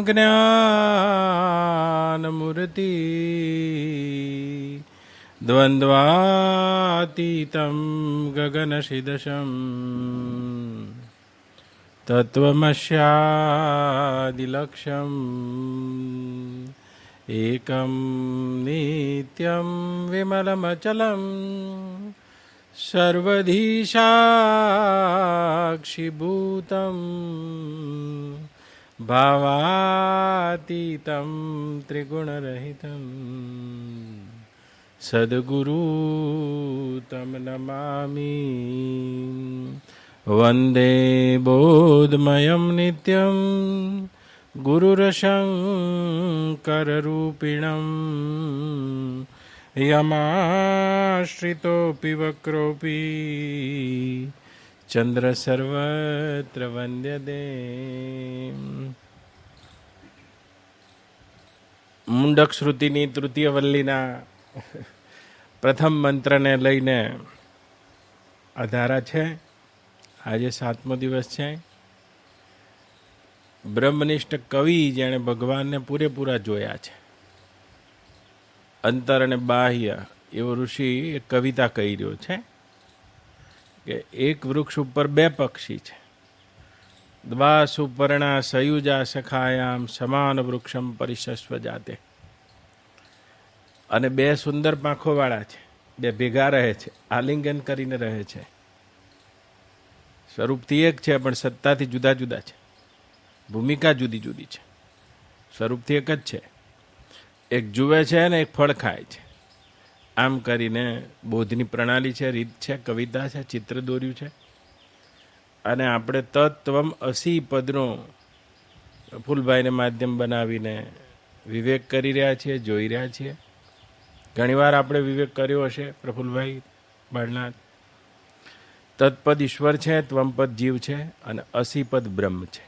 જ્ઞાનમૂર્તિ દ્વંદ્વાતીતં ગગનસદૃશં તત્વમસ્યાદિલક્ષ્યમ એકમ નિત્યમ વિમલમચલમ સર્વધી સાક્ષીભૂતમ ભાવાતીતમ ત્રિગુણરહિતમ સદ્ગુરુ તમ નમામિ વંદે બોધમયં નિત્યં ગુરુરશંકરરૂપિણં યમાશ્રિતોऽપि વક્રોऽપી ચંદ્ર સર્વત્ર વંદ્યતે. મુંડક શ્રુતિની તૃતીય વલ્લીના પ્રથમ મંત્રને લઈને આધારા છે. આજે 7મો દિવસ છે. બ્રહ્મનિષ્ઠ કવિ જેણે ભગવાનને પૂરેપૂરા જોયા છે, અંતર અને બાહ્ય, એવો ઋષિ એક કવિતા કહી રહ્યો છે કે એક વૃક્ષ ઉપર 2 પક્ષી છે. દ્વા સુપર્ણા સયુજા સખાયામ સમાન વૃક્ષમ પરિશસ્વ જાતે. અને 2 સુંદર પાંખોવાળા છે, 2 ભેગા રહે છે, આલિંગન કરીને રહે છે. સ્વરૂપથી એક છે પણ સત્તાથી જુદા જુદા છે, ભૂમિકા જુદી જુદી છે. સ્વરૂપથી એક જ છે, એક જુએ છે ને એક ફળ ખાય છે. આમ કરીને બોધની પ્રણાલી છે, રીત છે, કવિતા છે, ચિત્ર દોર્યું છે. અને આપણે તત્વમ અસી પદનો પ્રફુલભાઈને માધ્યમ બનાવીને વિવેક કરી રહ્યા છીએ, જોઈ રહ્યા છીએ. ઘણીવાર આપણે વિવેક કર્યો હશે પ્રફુલભાઈ બાળનાથ. તત્પદ ઈશ્વર છે, ત્વમપદ જીવ છે અને અસીપદ બ્રહ્મ છે.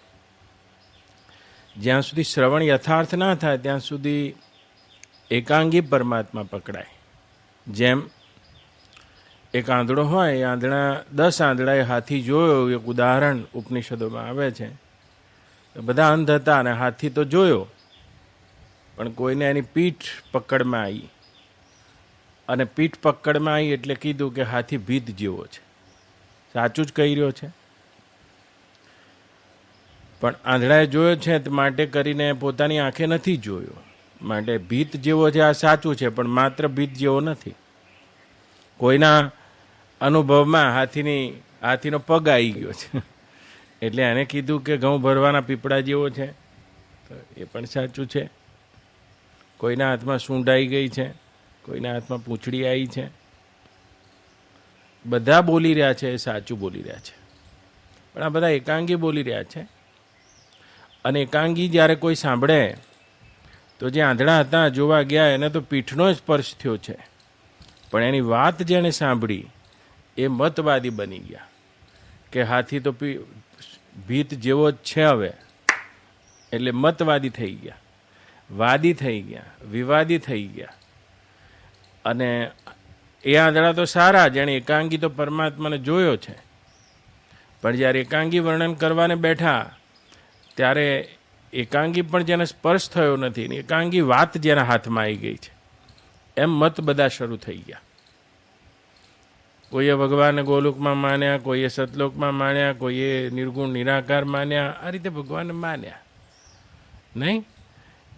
જ્યાં સુધી શ્રવણ યથાર્થ ના થાય ત્યાં સુધી એકાંગી પરમાત્મા પકડાય. જેમ એક આંધળો હોય, એ આંધળા 10 આંધળાએ હાથી જોયો, એક ઉદાહરણ ઉપનિષદોમાં આવે છે. બધા અંધ હતા અને હાથી તો જોયો, પણ કોઈને એની પીઠ પકડમાં આવી. અને પીઠ પકડમાં આવી એટલે કીધું કે હાથી ભીત જેવો છે. સાચું જ કહી રહ્યો છે, પણ આંધળાએ જોયો છે માટે કરીને પોતાની આંખે નથી જોયો. માટે ભીત જેવો છે આ સાચું છે, પણ માત્ર ભીત જેવો નથી. કોઈના અનુભવમાં હાથીનો પગ આવી ગયો છે એટલે એને કીધું કે ઘઉં ભરવાના પીપળા જેવો છે, તો એ પણ સાચું છે. કોઈના હાથમાં સૂંઢ આવી ગઈ છે, કોઈના હાથમાં પૂંછડી આવી છે. બધા બોલી રહ્યા છે, એ સાચું બોલી રહ્યા છે, પણ આ બધા એકાંગી બોલી રહ્યા છે. અને એકાંગી જ્યારે કોઈ સાંભળે તો જે આંધળા હતા જોવા ગયા એને તો પીઠનો સ્પર્શ થયો છે, પણ એની વાત જેણે સાંભળી એ મતવાદી બની ગયા કે હાથી તો ભીત જેવો જ છે હવે. એટલે મતવાદી થઈ ગયા, વાદી થઈ ગયા, વિવાદી થઈ ગયા. અને એ આંધળા તો સારા, જેણે એકાંગી તો પરમાત્માને જોયો છે, પણ જ્યારે એકાંગી વર્ણન કરવાને બેઠા ત્યારે એકાંગી પણ જેને સ્પર્શ થયો નથી, એકાંગી વાત જેના હાથમાં આવી ગઈ છે, એમ મત બધા શરૂ થઈ ગયા. કોઈએ ભગવાનને ગોલોકમાં માન્યા, કોઈએ સતલોકમાં માન્યા, કોઈએ નિર્ગુણ નિરાકાર માન્યા. આ રીતે ભગવાનને માન્યા નહીં.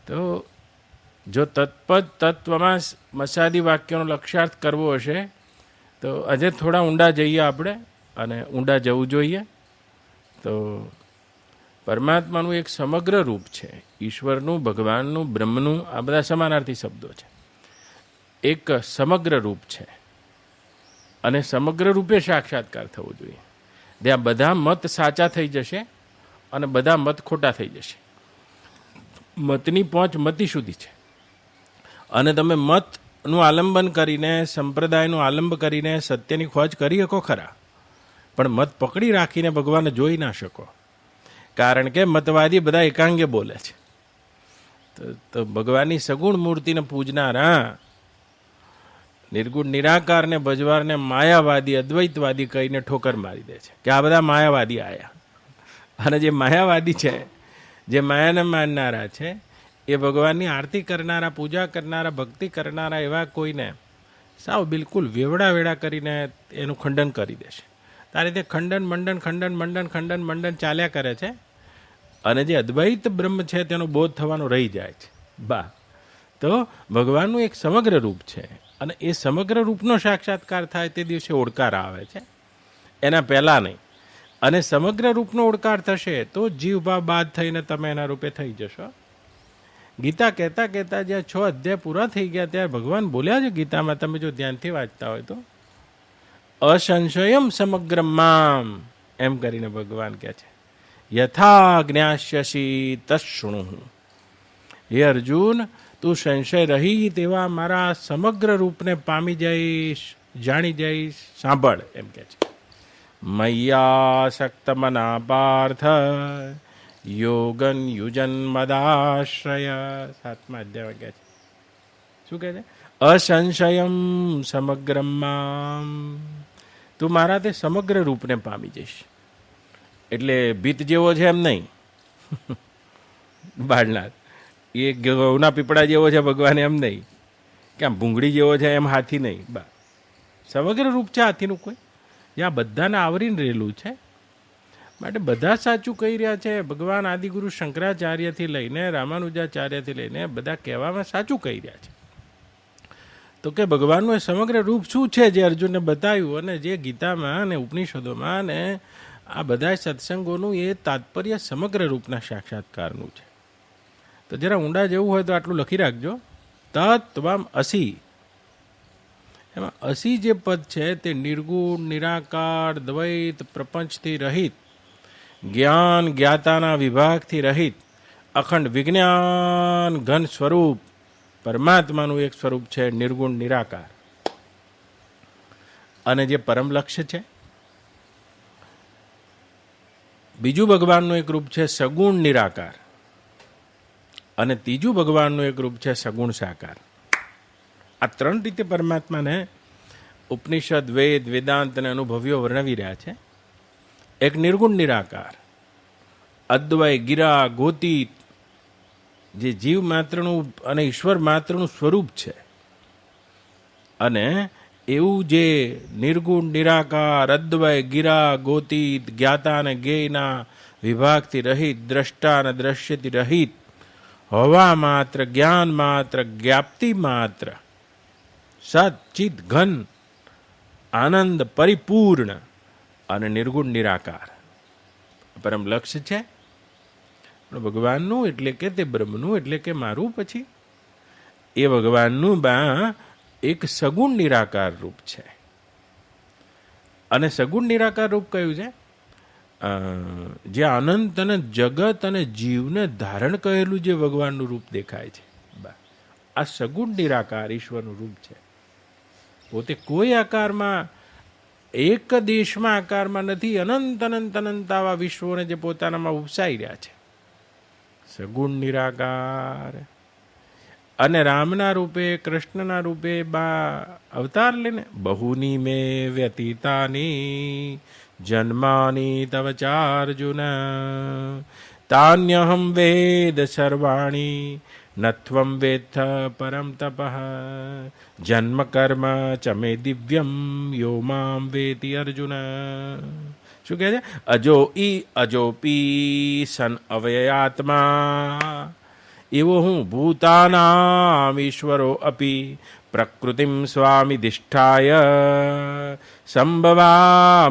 તો જો તત્પદ તત્વમાં મસાદી વાક્યનો લક્ષાર્થ કરવો હશે તો આજે થોડા ઊંડા જઈએ આપણે, અને ઊંડા જવું જોઈએ. તો પરમાત્માનું એક સમગ્ર રૂપ છે, ઈશ્વરનું, ભગવાનનું, બ્રહ્મનું, આ બધા સમાનાર્થી શબ્દો છે. એક સમગ્ર રૂપ છે અને સમગ્ર રૂપે સાક્ષાત્કાર થવો જોઈએ. ત્યાં બધા મત સાચા થઈ જશે અને બધા મત ખોટા થઈ જશે. મતની પહોંચ મતિ સુધી છે. અને તમે મતનું આલંબન કરીને, સંપ્રદાયનું આલંબ કરીને સત્યની ખોજ કરી શકો ખરા, પણ મત પકડી રાખીને ભગવાનને જોઈ ના શકો. કારણ કે મતવાદી બધા એકાંગે બોલે છે. તો ભગવાનની સગુણ મૂર્તિને પૂજનારા નિર્ગુણ નિરાકારને ભજવારને માયાવાદી, અદ્વૈતવાદી કહીને ઠોકર મારી દે છે કે આ બધા માયાવાદી આયા. અને જે માયાવાદી છે જે માયાને માનનારા છે એ ભગવાનની આરતી કરનારા, પૂજા કરનારા, ભક્તિ કરનારા એવા કોઈને સાવ બિલકુલ વેવડા કરીને એનું ખંડન કરી દેશે. આ રીતે ખંડન મંડન ચાલ્યા કરે છે અને જે અદ્વૈત બ્રહ્મ છે તેનો બોધ થવાનો રહી જાય છે. બા તો ભગવાનનું એક સમગ્ર રૂપ છે અને એ સમગ્ર રૂપનો સાક્ષાત્કાર થાય તે દિવસે ઓડકાર આવે છે, એના પહેલાં નહીં. અને સમગ્ર રૂપનો ઓડકાર થશે તો જીવભાવ બાદ થઈને તમે એના રૂપે થઈ જશો. ગીતા કહેતા જ્યાં 6 અધ્યાય પૂરા થઈ ગયા ત્યારે ભગવાન બોલ્યા છે ગીતામાં, તમે જો ધ્યાનથી વાંચતા હોય તો, અસંશયમ સમગ્ર મામ એમ કરીને ભગવાન કહે છે, યથા જ્ઞાસ્યસી તશૃણુ. હે અર્જુન, તું સંશય રહિત એવા મારા સમગ્ર રૂપને પામી જઈશ, જાણી જઈશ, સાંભળ એમ કહે છે. મય્યાસક્ત મના પાર્થ યોગન યુજન મદાશ્રય. 7મા અધ્યાય કહે છે, શું કહે છે? અસંશયમ સમગ્રમ મામ. તું મારા તે સમગ્ર રૂપને પામી જઈશ. એટલે ભીત જેવો છે એમ નહીં, બાળનાથ એ ઘઉંના પીપળા જેવો છે ભગવાન એમ નહીં, કે આમ ભૂંગળી જેવો છે એમ હાથી નહીં. બા સમગ્ર રૂપ છે હાથીનું કોઈ, જ્યાં બધાને આવરીને રહેલું છે. માટે બધા સાચું કહી રહ્યા છે. ભગવાન આદિગુરુ શંકરાચાર્યથી લઈને રામાનુજાચાર્યથી લઈને બધા કહેવામાં સાચું કહી રહ્યા છે. તો કે ભગવાનનું એ સમગ્ર રૂપ શું છે જે અર્જુનને બતાવ્યું, અને જે ગીતામાં અને ઉપનિષદોમાં અને આ બધા સત્સંગોનું એ તાત્પર્ય સમગ્ર રૂપના સાક્ષાત્કારનું છે. તો જરા ઊંડા જવું હોય તો આટલું લખી રાખજો, તત્વમ અસી. એમાં અસી જે પદ છે તે નિર્ગુણ, નિરાકાર, દ્વૈત, પ્રપંચથી રહિત, જ્ઞાન જ્ઞાતાના વિભાગથી રહિત, અખંડ વિજ્ઞાન ઘન સ્વરૂપ પરમાત્માનું એક સ્વરૂપ છે, નિર્ગુણ નિરાકાર. અને જે પરમ લક્ષ્ય છે. બીજું ભગવાનનું એક રૂપ છે સગુણ નિરાકાર, અને ત્રીજું ભગવાનનું એક રૂપ છે સગુણ સાકાર. આ 3 રીતે પરમાત્માને ઉપનિષદ, વેદ, વેદાંત અને અનુભવીઓ વર્ણવી રહ્યા છે. એક નિર્ગુણ નિરાકાર, અદ્વય, ગિરા, ગોતીત, જે જીવ માત્રનું અને ઈશ્વર માત્રનું સ્વરૂપ છે. અને એવું જે નિર્ગુણ નિરાકાર, અદ્વય, ગિરા, ગોતીત, જ્ઞાતા અને જ્ઞેયના વિભાગથી રહિત, દ્રષ્ટા અને દ્રશ્યથી રહિત, હોવા માત્ર, જ્ઞાન માત્ર, જ્ઞાપ્તિ માત્ર, સત ચિત ઘન આનંદ પરિપૂર્ણ અને નિર્ગુણ નિરાકાર પરમ લક્ષ્ય છે. ભગવાનનું એટલે કે તે બ્રહ્મનું એટલે કે મારું, પછી એ ભગવાનનું બા એક સગુણ નિરાકાર રૂપ છે. અને સગુણ નિરાકાર રૂપ કયું છે? જે અનંત અને જગત અને જીવને ધારણ કરેલું જે ભગવાનનું રૂપ દેખાય છે, આ સગુણ નિરાકાર ઈશ્વરનું રૂપ છે. પોતે કોઈ આકારમાં, એક દેશમાં આકારમાં નથી, અનંત આવા વિશ્વોને જે પોતાનામાં ઉપસાઈ રહ્યા છે. સગુણ નિરાકાર. અને રામના રૂપે, કૃષ્ણના રૂપે બા અવતાર લઈને, બહુની મે વ્યતીતાની જન્માની તવ ચાર્જુન તાન્યહમ વેદ સર્વાણી નત્વમ વેત્થ પરમ તપઃ જન્મ કર્મ ચ મે દિવ્યમ યો મામ વેતિ અર્જુન. શું કહે છે? અજોપી સન અવ્યયાત્મા, એવો હું ભૂતાનામ ઈશ્વરો અપી પ્રકૃતિમ સ્વામી દિષ્ઠાય સંભવા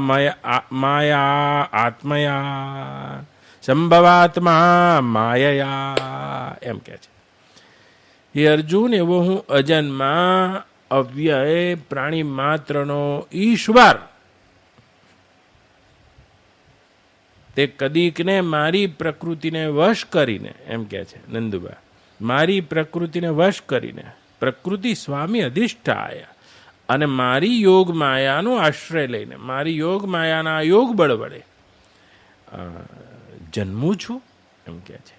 માયા આત્મયા સંભવાત્મા માયયા એમ કહે છે. હે અર્જુન, એવો હું અજન્મા અવ્યય પ્રાણી માત્રનો ઈશ્વર, તે કદીકને મારી પ્રકૃતિને વશ કરીને, એમ કહે છે નંદુબા, મારી પ્રકૃતિને વશ કરીને, પ્રકૃતિ સ્વામી અધિષ્ઠાય, અને મારી યોગ માયાનો આશ્રય લઈને, મારી યોગ માયાના યોગ બળ વડે જન્મું છું એમ કહે છે.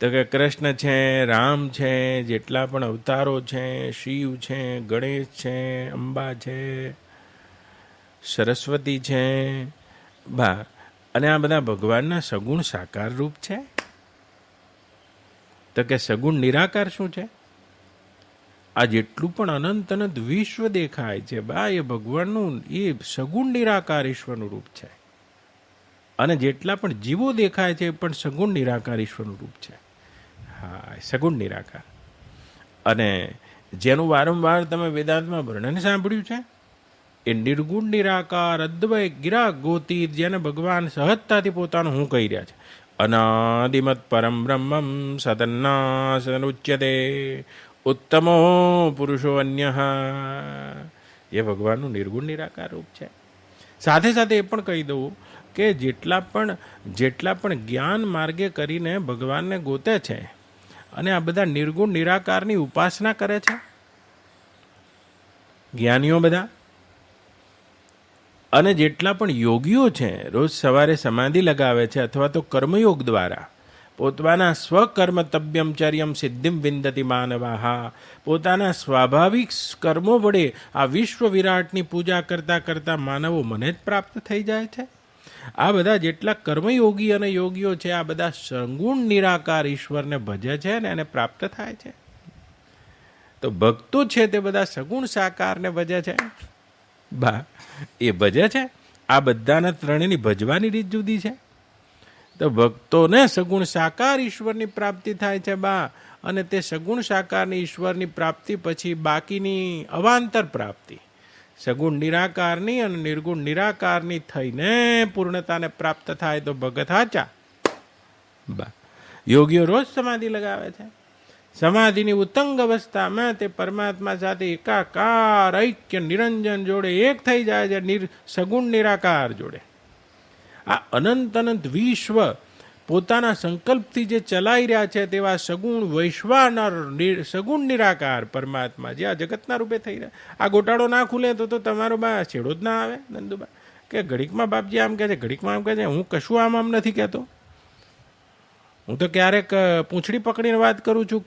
તો કે કૃષ્ણ છે, રામ છે, જેટલા પણ અવતારો છે, શિવ છે, ગણેશ છે, અંબા છે, સરસ્વતી છે, બા, અને આ બધા ભગવાનના સગુણ સાકાર રૂપ છે. તો કે સગુણ નિરાકાર શું છે? આ જેટલું પણ અનંત અનંત વિશ્વ દેખાય છે બા, એ ભગવાનનું એ સગુણ નિરાકાર ઈશ્વરનું રૂપ છે. અને જેટલા પણ જીવો દેખાય છે એ પણ સગુણ નિરાકાર ઈશ્વરનું રૂપ છે. હા, સગુણ નિરાકાર. અને જેનું વારંવાર તમે વેદાંતમાં વર્ણન સાંભળ્યું છે, એ નિર્ગુણ નિરાકાર અદ્વય ગિરા ગોતી, જેને ભગવાન સહજતાથી પોતાનું હું કહી રહ્યા છે. અનાદિમત પરમ બ્રહ્મમ સદન્નાસનુચ્યતે ઉત્તમો પુરુષો અન્ય, એ ભગવાનનું નિર્ગુણ નિરાકાર રૂપ છે. સાથે સાથે એ પણ કહી દઉં કે જેટલા પણ જ્ઞાન માર્ગે કરીને ભગવાનને ગોતે છે અને આ બધા નિર્ગુણ નિરાકારની ઉપાસના કરે છે, જ્ઞાનીઓ બધા, અને જેટલા પણ યોગીઓ છે રોજ સવારે સમાધિ લગાવે છે અથવા તો કર્મયોગ દ્વારા પોતાના સ્વકર્મતવ્યમ ચર્યમ સિદ્ધિમ વિંદતિ માનવાહા, પોતાના સ્વાભાવિક કર્મો વડે આ વિશ્વ વિરાટની પૂજા કરતા કરતા માનવો મને જ પ્રાપ્ત થઈ જાય છે. આ બધા જેટલા કર્મયોગી અને યોગીઓ છે આ બધા સગુણ નિરાકાર ઈશ્વરને ભજે છે ને એને પ્રાપ્ત થાય છે. તો ભક્તો છે તે બધા સગુણ સાકારને ભજે છે બા, એ ભજે છે. આ બધાના ત્રણેયની ભજવાની રીત જુદી છે. તો ભક્તોને સગુણ સાકાર ઈશ્વરની પ્રાપ્તિ થાય છે બા, અને તે સગુણ સાકારની ઈશ્વરની પ્રાપ્તિ પછી બાકીની અવાંતર પ્રાપ્તિ સગુણ નિરાકારની અને નિર્ગુણ નિરાકારની થઈને પૂર્ણતાને પ્રાપ્ત થાય તો ભગત હાચા બા. યોગીઓ રોજ સમાધિ લગાવે છે. સમાધિની ઉત્તંગ અવસ્થામાં તે પરમાત્મા સાથે એકાકાર ઐક્ય નિરંજન જોડે એક થઈ જાય છે, સગુણ નિરાકાર જોડે. આ અનંત અનંત વિશ્વ પોતાના સંકલ્પથી જે ચલાઈ રહ્યા છે તેવા સગુણ વૈશ્વાનર સગુણ નિરાકાર પરમાત્મા જે આ જગતના રૂપે થઈ રહ્યા. આ ગોટાળો ના ખુલે તો તમારો બા છેડો જ ના આવે નંદુબા, કે ઘડીકમાં બાપજી આમ કહે છે, ઘડીકમાં આમ કહે છે. હું કશું આમ નથી કહેતો. હું તો ક્યારેક પૂંછડી પકડીને વાત કરું છું,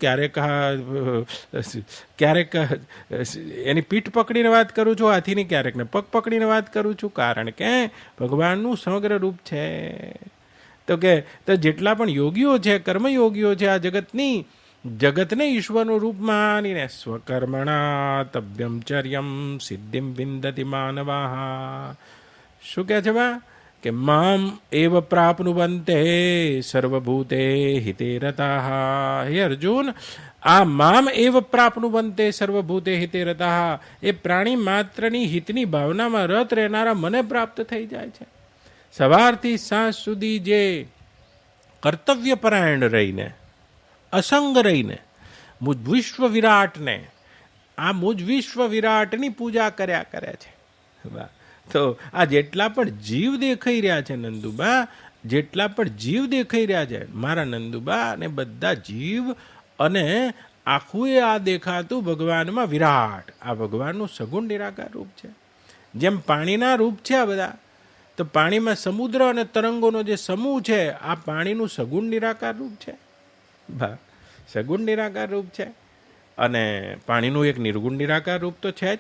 ક્યારેક એની પીઠ પકડીને વાત કરું છું હાથીની, ક્યારેક ને પગ પકડીને વાત કરું છું, કારણ કે ભગવાનનું સમગ્ર રૂપ છે. તો કે જેટલા પણ યોગીઓ છે, કર્મયોગીઓ છે, આ જગતને ઈશ્વરનું રૂપ માનીને સ્વકર્મણા તભ્યમ ચર્યમ સિદ્ધિમ વિંદતિ માનવાહ. શું કહે છે બા? કે મામ એવ પ્રાપ્નુવંતે સર્વભૂતે હિતે રતાઃ. હે અર્જુન, આ મામ એવ પ્રાપ્નુવંતે સર્વભૂતે હિતે રતાઃ, એ પ્રાણી માત્રની હિતની ભાવનામાં રત રહેનારા મને પ્રાપ્ત થઈ જાય છે. સવારથી સાંજ સુધી જે કર્તવ્યપરાયણ રહીને અસંગ રહીને મુજ વિશ્વ વિરાટની પૂજા કર્યા કરે છે. તો આ જેટલા પણ જીવ દેખાઈ રહ્યા છે નંદુબા, જેટલા પણ જીવ દેખાઈ રહ્યા છે મારા નંદુબા, અને બધા જીવ અને આખું આ દેખાતું ભગવાનમાં વિરાટ, આ ભગવાનનું સગુણ નિરાકાર રૂપ છે. જેમ પાણીના રૂપ છે આ બધા, તો પાણીમાં સમુદ્ર અને તરંગોનો જે સમૂહ છે આ પાણીનું સગુણ નિરાકાર રૂપ છે બા, સગુણ નિરાકાર રૂપ છે. અને પાણીનું એક નિર્ગુણ નિરાકાર રૂપ તો છે જ,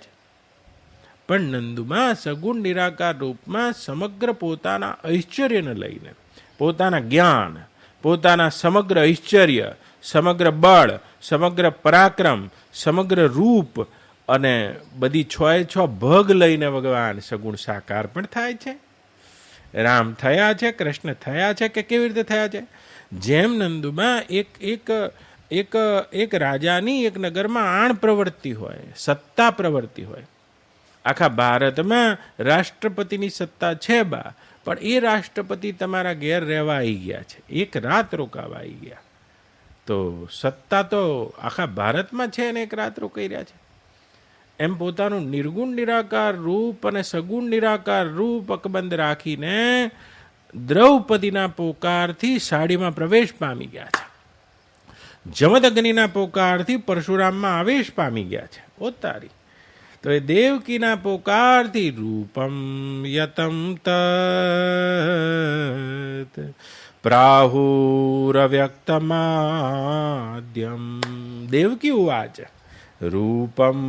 પણ નંદુમાં સગુણ નિરાકાર રૂપમાં સમગ્ર પોતાના ઐશ્વર્યને લઈને, પોતાના જ્ઞાન, પોતાના સમગ્ર ઐશ્વર્ય, સમગ્ર બળ, સમગ્ર પરાક્રમ, સમગ્ર રૂપ અને બધી 6 ભગ લઈને ભગવાન સગુણ સાકાર પણ થાય છે. રામ થયા છે, કૃષ્ણ થયા છે કે કેવી રીતે થયા છે? જેમ નંદુમાં એક રાજાની એક નગરમાં આણ પ્રવૃત્તિ હોય, સત્તા પ્રવૃત્તિ હોય. આખા ભારતમાં રાષ્ટ્રપતિની સત્તા છે બા, પણ એ રાષ્ટ્રપતિ તમારા ઘેર રહેવા આવી ગયા છે, એક રાત રોકાવા આવી ગયા. તો સત્તા તો આખા ભારતમાં છે ને એક રાત રોકાઈ રહ્યા છે. એમ પોતાનું નિર્ગુણ નિરાકાર રૂપ અને સગુણ નિરાકાર રૂપ અકબંધ રાખીને દ્રૌપદીના પોકારથી સાડીમાં પ્રવેશ પામી ગયા છે. જમદગ્નિના પોકારથી પરશુરામમાં આવેશ પામી ગયા છે. ઓ તારી! તો એ દેવકીના પોકારથી રૂપમ યતમ તત પ્રાહુરવ્યક્તમાદ્યમ. દેવકી ઉવાચ રૂપમ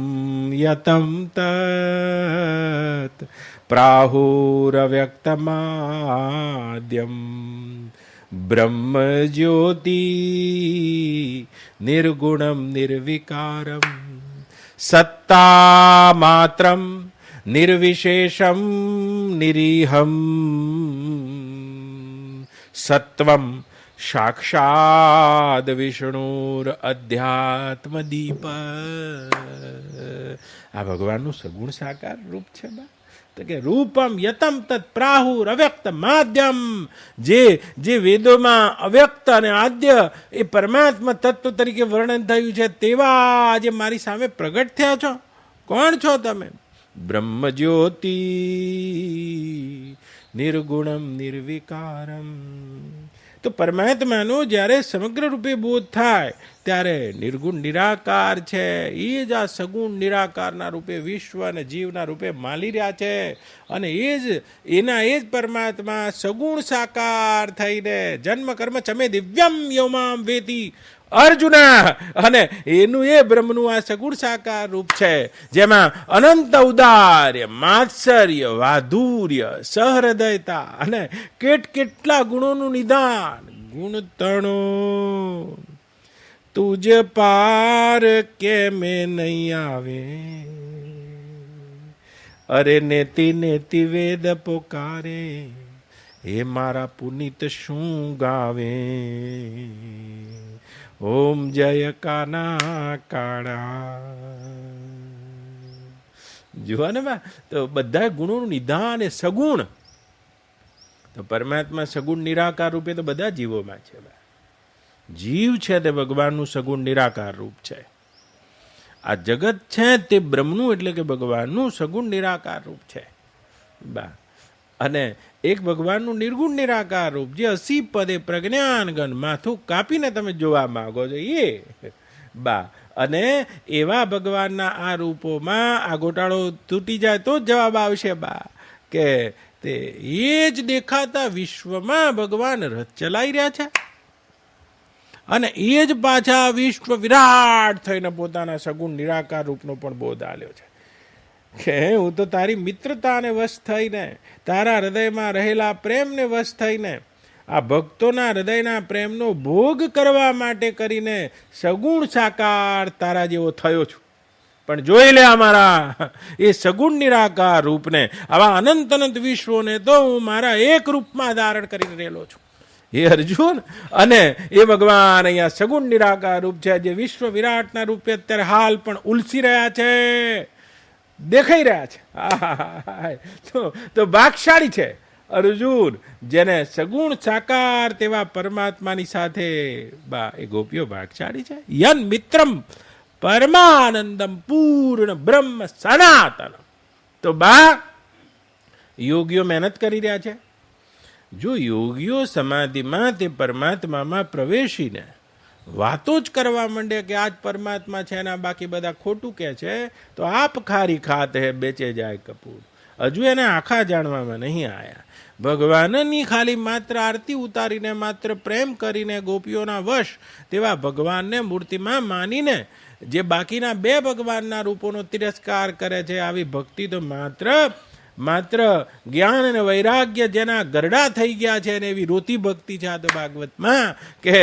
યતમ તત પ્રાહુરવ્યક્તમાદ્યમ બ્રહ્મજ્યોતિ નિર્ગુણમ નિર્વિકારમ સત્તા માત્રમ નિર્વિશેષમ નિરીહમ સત્વમ સાક્ષાદ વિષ્ણુર અધ્યાત્મદીપ. આ ભગવાનનું સગુણ સાકાર રૂપ છે બા. તો કે રૂપમ યતમ તત્ પ્રાહુર અવ્યક્ત માધ્યમ. જે વેદોમાં અવ્યક્ત અને આદ્ય એ પરમાત્મા તત્વ તરીકે વર્ણન થયું છે તેવા આજે મારી સામે પ્રગટ થયા છો. કોણ છો તમે? બ્રહ્મ જ્યોતિ નિર્ગુણમ નિર્વિકારમ. તો પરમાત્માનો જ્યારે સમગ્ર રૂપે બોધ થાય ત્યારે નિર્ગુણ નિરાકાર છે. એ જ આ સગુણ નિરાકારના રૂપે વિશ્વ અને જીવના રૂપે માલી રહ્યા છે. અને એ જ પરમાત્મા સગુણ સાકાર થઈને જન્મ કર્મ ચમે દિવ્યમ યૌમામ વેતી અર્જુના. અને એનું એ બ્રહ્મનું આ સગુણ સાકાર રૂપ છે જેમાં અનંત ઔદાર્ય, માત્સર્ય, વાધુર્ય, સહૃદયતા અને કેટલા ગુણોનું નિદાન. ગુણ તણો તુજ પાર કે મેં નહીં આવે, અરે નેતિ નેતિ વેદ પોકારે, હે મારા પુનિત શું ગાવે. ઓમ જય કાના કાળા. જુઓ ને બા, તો બધા ગુણોનું નિદાન એ સગુણ. તો પરમાત્મા સગુણ નિરાકાર રૂપે તો બધા જીવોમાં છે. જીવ છે તે ભગવાનનું સગુણ નિરાકાર રૂપ છે. આ જગત છે તે બ્રહ્મનું એટલે કે ભગવાનનું સગુણ નિરાકાર રૂપ છે બા. અને એક ભગવાનનું નિર્ગુણ નિરાકાર રૂપ જે 80 પદે પ્રજ્ઞાન ગણ માથું કાપીને તમે જોવા માંગો છો એ બા. અને એવા ભગવાનના આ રૂપોમાં આ ગોટાળો તૂટી જાય તો જ જવાબ આવશે બા કે તે એ જ દેખાતા વિશ્વમાં ભગવાન રથ ચલાવી રહ્યા છે. અને એ જ પાછા વિશ્વ વિરાટ થઈને પોતાના સગુણ નિરાકાર રૂપનો પણ બોધ આલ્યો છે કે હું તો તારી મિત્રતાને વશ થઈને, તારા હૃદયમાં રહેલા પ્રેમને વશ થઈને, આ ભક્તોના હૃદયના પ્રેમનો ભોગ કરવા માટે કરીને સગુણ સાકાર તારા જેવો થયો છું. પણ જોઈ લે અમારા એ સગુણ નિરાકાર રૂપને, આવા અનંત અનંત વિશ્વોને તો હું મારા એક રૂપમાં ધારણ કરીને રહેલો છું. એ અર્જુન અને એ ભગવાન અહીંયા સગુણ નિરાકાર રૂપ છે જે વિશ્વ વિરાટના રૂપે અત્યારે હાલ પણ ઉલસી રહ્યા છે, દેખાઈ રહ્યા છે. તો ભાગશાળી છે અર્જુન જેને સગુણ સાકાર તેવા પરમાત્માની સાથે બા એ ગોપીઓ ભાગશાળી છે. યન મિત્રમ પરમાનંદમ પૂર્ણ બ્રહ્મ સનાતન. તો બા યોગીઓ મહેનત કરી રહ્યા છે. જો યોગીઓ સમાધિમાં તે પરમાત્મામાં પ્રવેશીને વાતો જ કરવા માંડે કે આજ પરમાત્મા છે ને બાકી બધા ખોટું કે છે, તો આપ ખારી ખાત હે બેચે જાય કપૂર. હજુ એને આખા જાણવામાં નહીં આયા. ભગવાનની ખાલી માત્ર આરતી ઉતારીને, માત્ર પ્રેમ કરીને ગોપીઓના વશ તેવા ભગવાનને મૂર્તિમાં માનીને જે બાકીના 2 ભગવાનના રૂપોનો તિરસ્કાર કરે છે, આવી ભક્તિ તો માત્ર જ્ઞાન અને વૈરાગ્ય જેના ગરડા થઈ ગયા છે અને એવી રોતી ભક્તિ છે. આ તો ભાગવતમાં કે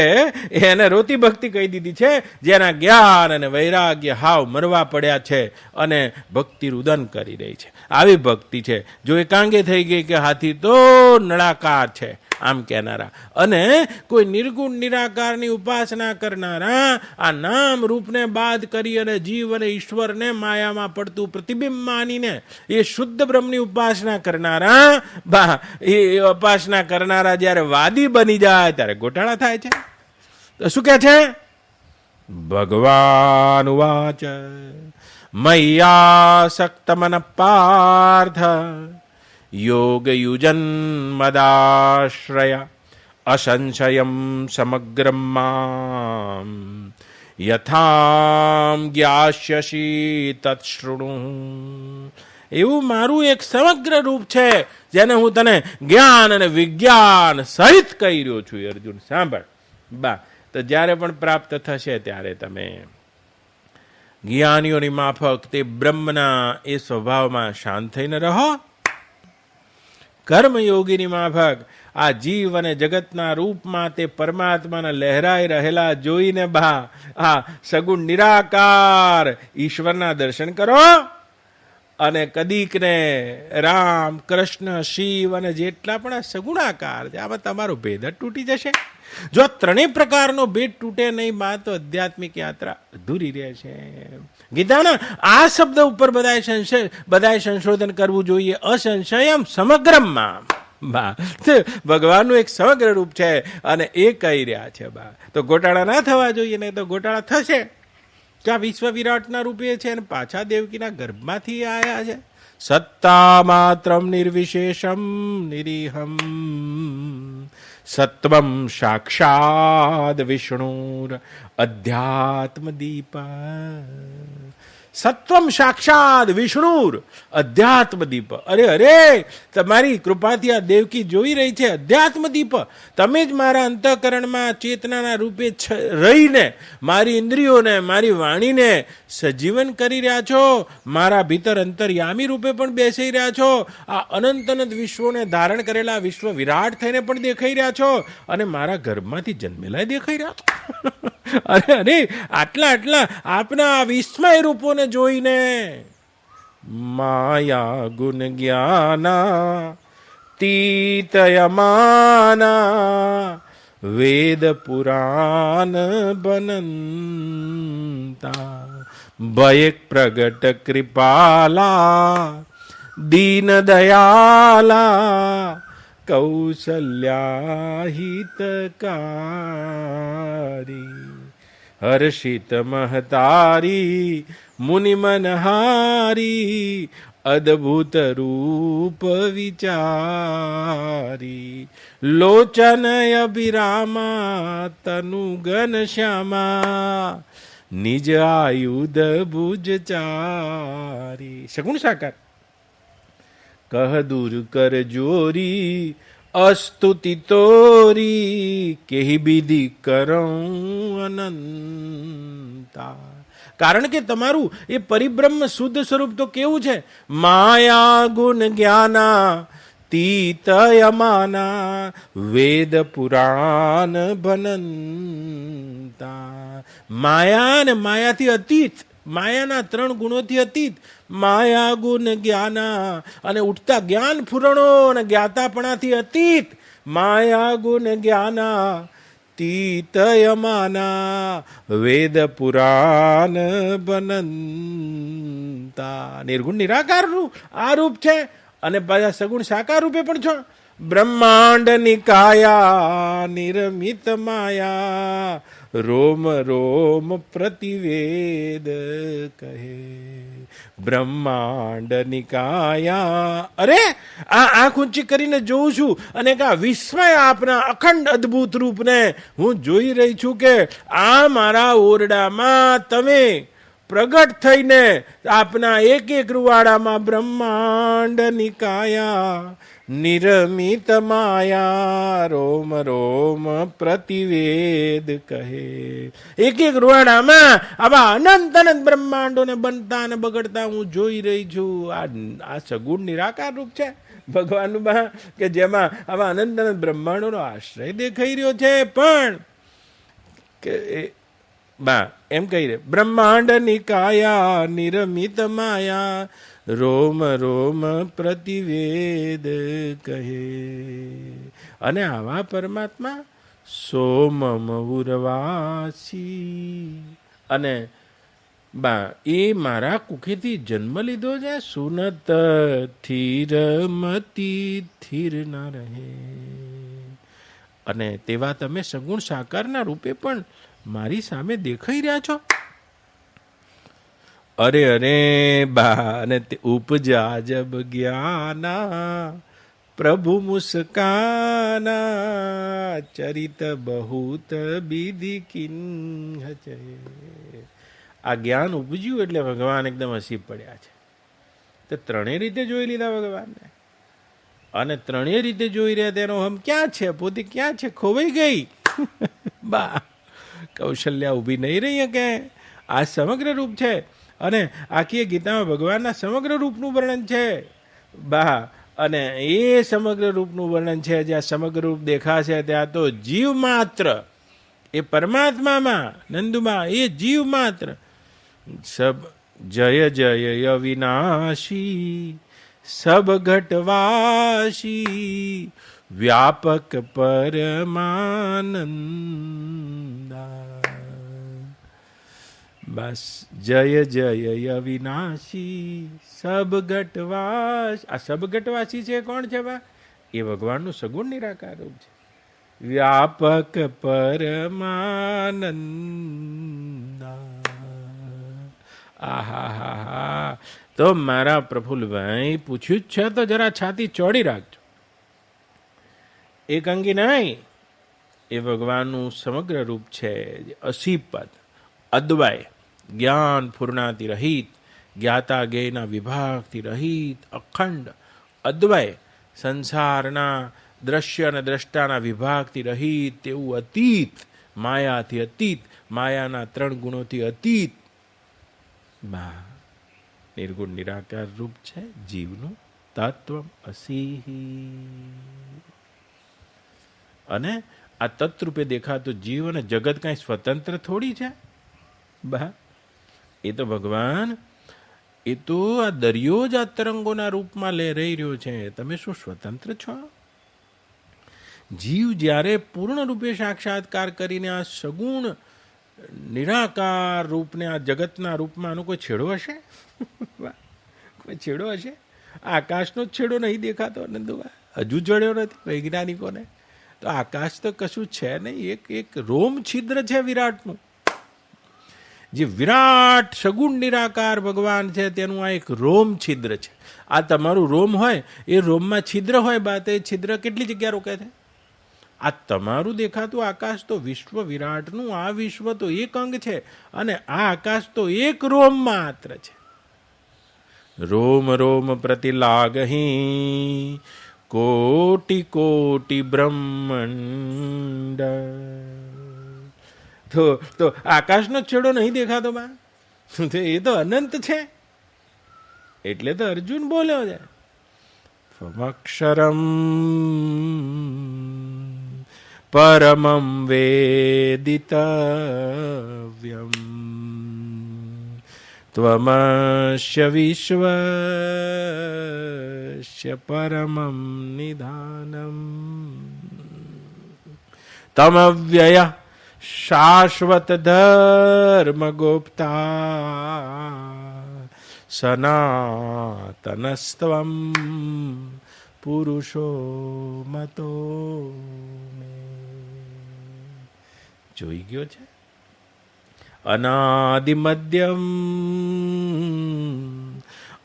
એને રોતી ભક્તિ કહી દીધી છે, જેના જ્ઞાન અને વૈરાગ્ય હાવ મરવા પડ્યા છે અને ભક્તિ રુદન કરી રહી છે. આવી ભક્તિ છે જો એકાંગે થઈ ગઈ કે હાથી તો નળાકાર છે આમ કહેનારા, અને કોઈ નિર્ગુણ નિરાકારની ઉપાસના કરનારા આ નામ રૂપને બાદ કરી અને જીવ અને ઈશ્વરને માયામાં પડતું પ્રતિબિંબ માનીને એ શુદ્ધ બ્રહ્મની ઉપાસના કરનારા બા એ ઉપાસના કરનારા જ્યારે વાદી બની જાય ત્યારે ગોટાળા થાય છે. તો શું કહે છે ભગવાન વાચ મય્યાસક્ત મન પાર્થ યોગ યુજન મદાશ્રયા અસંશયમ સમગ્રમ મામ યથામ જ્ઞાસ્યસી તત્શૃણુ. એવું મારું એક સમગ્ર રૂપ છે જેને હું તને જ્ઞાન અને વિજ્ઞાન સહિત કહી રહ્યો છું. અર્જુન સાંભળ બા. તો જ્યારે પણ પ્રાપ્ત થશે ત્યારે તમે જ્ઞાનીઓની માફક તે બ્રહ્મના એ સ્વભાવમાં શાંત થઈને રહો. કર્મયોગીની માફક આ જીવ અને જગતના રૂપમાં તે પરમાત્માના લહેરાઈ રહેલા જોઈને બા આ સગુણ નિરાકાર ઈશ્વરના દર્શન કરો. અને કદીકને રામ, કૃષ્ણ, શિવ અને જેટલા પણ આ સગુણાકાર છે આમાં તમારો ભેદ જ તૂટી જશે. જો ત્રણેય પ્રકારનો ભેદ તૂટે નહીં માં તો આધ્યાત્મિક યાત્રા અધૂરી રહે છે. ગીતાના આ શબ્દ ઉપર બધાએ સંશોધન કરવું જોઈએ. અસંશયમ સમગ્રમાં બા ભગવાનનું એક સમગ્ર રૂપ છે અને એ કહી રહ્યા છે બા. તો ગોટાળા ના થવા જોઈએ, નહીં તો ગોટાળા થશે. આ વિશ્વ વિરાટના રૂપે છે અને પાછા દેવકીના ગર્ભમાંથી આયા છે. સત્તા માત્રમ નિર્વિશેષમ નિરીહમ સત્વમ સાક્ષાદ વિષ્ણુર અધ્યાત્મ દીપ. સત્વમ સાક્ષાત વિષ્ણુર અધ્યાત્મ દીપ. અરે અરે, તમારી કૃપાથી આ દેવકી જોઈ રહી છે અધ્યાત્મ દીપ. તમે જ મારા અંતઃકરણમાં ચેતનાના રૂપે રહીને મારી ઇન્દ્રિયોને, મારી વાણીને સજીવન કરી રહ્યા છો. મારા ભીતર અંતર્યામી રૂપે પણ બેસી રહ્યા છો. આ અનંત અનંત વિશ્વોને ધારણ કરેલા વિશ્વ વિરાટ થઈને પણ દેખાઈ રહ્યા છો અને મારા ગર્ભમાંથી જન્મેલા દેખાઈ રહ્યા છો. અરે અરે, આટલા આપના આ વિસ્મય રૂપોને જોઈને માયા ગુણ જ્ઞાના તીતયમાના વેદ પુરાણ બનંતા ભયક પ્રગટ કૃપાલા દીન દયાલા કૌશલ્યા હિતકારી હર્ષિત મહતારી મુનિમનહારી અદ્ભુત રૂપ વિચારી લોચન અભિરામા તનુ ગન શ્યામા નિજ આયુધ ભુજ ચારી. સગુણ સાકાર કહ દૂર કર જોરી અસ્તુતિ તોરી કેહી બીધી કરઉં અનંતા. કારણ કે તમારું એ પરિબ્રહ્મ શુદ્ધ સ્વરૂપ તો કેવું છે? માયા ગુણ જ્ઞાના તીતયમાના વેદ પુરાણ બનંતા. માયા ને માયાથી અતીત, માયાના 3 ગુણોથી અતીત, માયા ગુણ જ્ઞાના અને ઉઠતા જ્ઞાન ફુરણો અને જ્ઞાતાપણાથી અતીત, માયા ગુણ જ્ઞાના તીતયમાના વેદ પુરાણ બનંતા. નિર્ગુણ નિરાકારનું આ રૂપ છે અને પાછા સગુણ સાકાર રૂપે પણ છો. બ્રહ્માંડ નિકાયા નિરમિત માયા રોમ રોમ પ્રતિવેદ કહે. બ્રહ્માંડ નિકાયા. અરે આ આંખ ઊંચી કરીને જોઉં છું અને આ વિસ્મય આપના અખંડ અદ્ભુત રૂપને હું જોઈ રહી છું કે આ મારા ઓરડામાં તમે પ્રગટ થઈને આપના એક એક રૂવાડામાં બ્રહ્માંડ નિકાયા નિરમિત માયા રોમ રોમ પ્રતિવેદ કહે. એક એક રૂવાડામાં આવા અનંત અનંત બ્રહ્માંડોને બનતા અને બગડતા હું જોઈ રહી છું. આ સગુણ નિરાકાર રૂપ છે ભગવાનનું બા કે જેમાં આવા અનંત અનંત બ્રહ્માંડોનો આશ્રય દેખાઈ રહ્યો છે. પણ કે બા એમ કહી રહે બ્રહ્માંડ નિકાયા નિરમિત માયા રોમ રોમ પ્રતિવેદ કહે. અને આવા પરમાત્મા સોમમ ઉર્વાસી. અને બા એ મારા કુખેથી જન્મ લીધો છે. સુનત થિરમતી થિર ન રહે. અને તેવા તમે સગુણ સાકારના રૂપે પણ મારી સામે દેખાઈ રહ્યા છો. અરે અરે બા. અને ઉપજા જબ જ્ઞાના પ્રભુ મુસ્કાના ચરિત બહુત બીધી કિન્હ છે. આ જ્ઞાન ઉપજ્યું એટલે ભગવાન એકદમ હસી પડ્યા છે. તો 3 રીતે જોઈ લીધા ભગવાનને અને 3 રીતે જોઈ રહ્યા તેનો હમ ક્યાં છે? પોતે ક્યાં છે? ખોવાઈ ગઈ બા. કૌશલ્યા ઊભી નહીં રહી કે આ સમગ્ર રૂપ છે. અને આખી ગીતામાં ભગવાનના સમગ્ર રૂપનું વર્ણન છે બા. અને એ સમગ્ર રૂપનું વર્ણન છે. જ્યાં સમગ્ર રૂપ દેખાશે ત્યાં તો જીવ માત્ર, એ પરમાત્મામાં નંદુમાં એ જીવ માત્ર સબ જય જય અવિનાશી સબ ઘટવાસી વ્યાપક પરમાનંદા. બસ જય જય અવિનાશી સબ ઘટવાસી. આ સબ ઘટવાસી છે કોણ છે બા? એ ભગવાનનું સગુણ નિરાકાર રૂપ છે. વ્યાપક પરમાનંદા. આહા. તો મારા પ્રફુલ્લભાઈ પૂછ્યું જ છે તો જરા છાતી ચોડી રાખજો. એક અંગી નહીં, એ ભગવાનનું સમગ્ર રૂપ છે. અસીપદ, અદ્વય, જ્ઞાન પૂર્ણાથી રહિત, જ્ઞાતા જ્ઞેયના વિભાગથી રહિત, અખંડ, અદ્વય, સંસારના દ્રશ્ય અને દ્રષ્ટાના વિભાગથી રહિત, તેવું અતીત, માયાથી અતીત, માયાના 3 ગુણોથી અતીત બા નિર્ગુણ નિરાકાર રૂપ છે જીવનું તત્વ અસી. અને આ તત્રૂપે દેખાતું જીવ અને જગત કાંઈ સ્વતંત્ર થોડી છે બા. એ તો ભગવાન, એ તો આ દરિયો જ આ તરંગોના રૂપમાં રહી રહ્યો છે. તમે શું સ્વતંત્ર છો? જીવ જ્યારે પૂર્ણ રૂપે સાક્ષાત્કાર કરીને આ સગુણ નિરાકાર રૂપને આ જગતના રૂપમાં આનો કોઈ છેડો હશે? કોઈ છેડો હશે? આકાશનો જ છેડો નહીં દેખાતો નંદુભાઈ, હજુ જડ્યો નથી વૈજ્ઞાનિકોને. તો આકાશ તો કશું છે નહીં, એક રોમ છિદ્ર છે વિરાટનું. જે વિરાટ સગુણ નિરાકાર ભગવાન છે તેનું આ એક રોમ છિદ્ર છે. આ તમારું રોમ હોય, એ રોમમાં છિદ્ર હોય બા, તે છિદ્ર કેટલી જગ્યા રોકે છે? આ તમારું દેખાતું આકાશ તો વિશ્વ વિરાટનું, આ વિશ્વ તો એક અંગ છે અને આ આકાશ તો એક રોમ માત્ર છે. રોમ રોમ પ્રતિલાગહી કોટિ કોટિ બ્રહ્માંડ. તો આકાશનો છેડો નહીં દેખાતો બા, એ તો અનંત છે. એટલે તો અર્જુન બોલ્યો છે અક્ષરમ પરમં વેદિતવ્યમ ત્વમસ્ય વિશ્વસ્ય પરમં નિધાનમ તમવ્યય શાશ્વત ધર્મગુપ્તા સનાતનસ્ત્વં પુરુષો મતો. જોઈ ગયો છે અનાદિમધ્યમ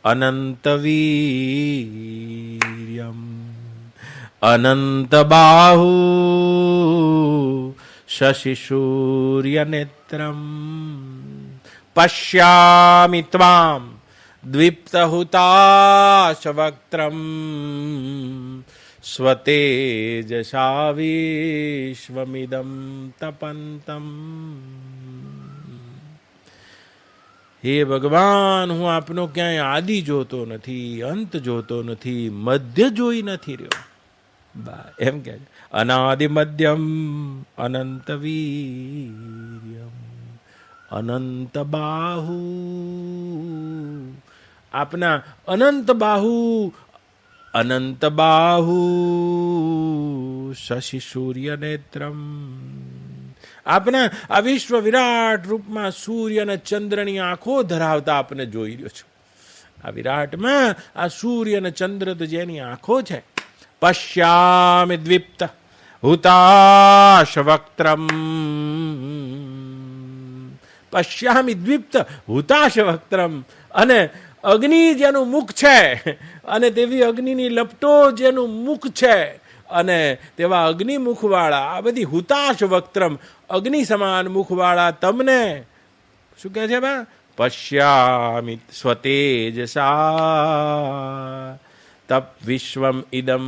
અનંતવીર્યમ અનંત બાહુ શશિસૂર્યનેત્રમ પશ્યામિ ત્વામ દ્વિપ્તહુતાશવક્ત્રમ સ્વતેજસા વિશ્વમિદં તપંતમ. હે ભગવાન, હું આપનો ક્યાંય આદિ જોતો નથી, અંત જોતો નથી, મધ્ય જોઈ નથી રહ્યો બા. એમ કે અનાદિ મધ્યમ અનંત વીર્યમ અનંત બાહુ. આપના અનંત બાહુ, અનંત બાહુ શશિ સૂર્ય નેત્રમ. આપના આ વિશ્વ વિરાટ રૂપમાં સૂર્ય અને ચંદ્રની આંખો ધરાવતા આપને જોઈ રહ્યો છું. આ વિરાટમાં આ સૂર્ય અને ચંદ્ર તો જેની આંખો છે. પશ્યામિ દ્વિપ્ત હુતાશવક્ત્રમ. પશ્યામિ દ્વિપ્ત હુતાશવક્ત્રમ. અને અગ્નિ જેનું મુખ છે, અને તેવી અગ્નિની લપટો જેનું મુખ છે, અને તેવા અગ્નિ મુખવાળા, આ બધી હુતાશ વક્ત્રમ, અગ્નિ સમાન મુખવાળા તમને શું કહે છે બા? પશ્યામિ સ્વતેજસા તપ વિશ્વમ ઇદમ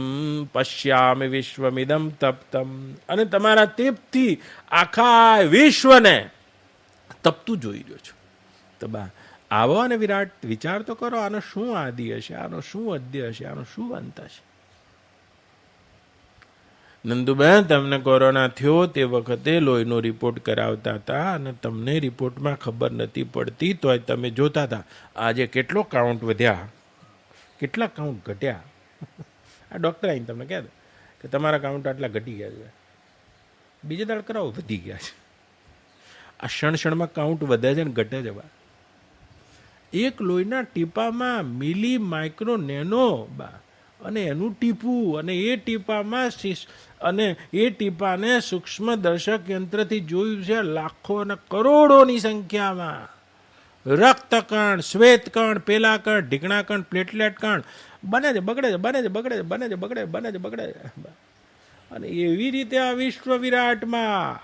પશ્યામિ વિશ્વમિદમ તપ્તમ. અને તમારા તેપથી આખા વિશ્વને તપતું જોઈ રહ્યો છું. તો બા આવો અને વિરાટ વિચાર તો કરો, આનો શું આદિ હશે, આનો શું અદ્ય હશે, આનો શું અંત હશે. નંદુબેન, તમને કોરોના થયો તે વખતે લોહીનો રિપોર્ટ કરાવતા હતા અને તમને રિપોર્ટમાં ખબર નથી પડતી, તોય તમે જોતા હતા. આજે કેટલો કાઉન્ટ વધ્યા, કેટલા કાઉન્ટ ઘટ્યા. આ ડૉક્ટર આવીને તમને કહે કે તમારા કાઉન્ટ આટલા ઘટી ગયા છે, બીજે દાડ કરાવો વધી ગયા છે. આ ક્ષણમાં કાઉન્ટ વધે છે ને ઘટે છે. બા એક લોહીના ટીપામાં મિલી માઇક્રો નેનો બા, અને એનું ટીપું, અને એ ટીપામાં અને એ ટીપાને સૂક્ષ્મ દર્શક યંત્રથી જોયું છે લાખો અને કરોડોની સંખ્યામાં. રક્તકણ, શ્વેતકણ, પેલા કણ, ઢીકણા કણ, પ્લેટલેટ કણ બને છે, બગડે છે, બને છે, બગડે છે, બને છે, બગડે, બને છે, બગડે છે. અને એવી રીતે આ વિશ્વ વિરાટમાં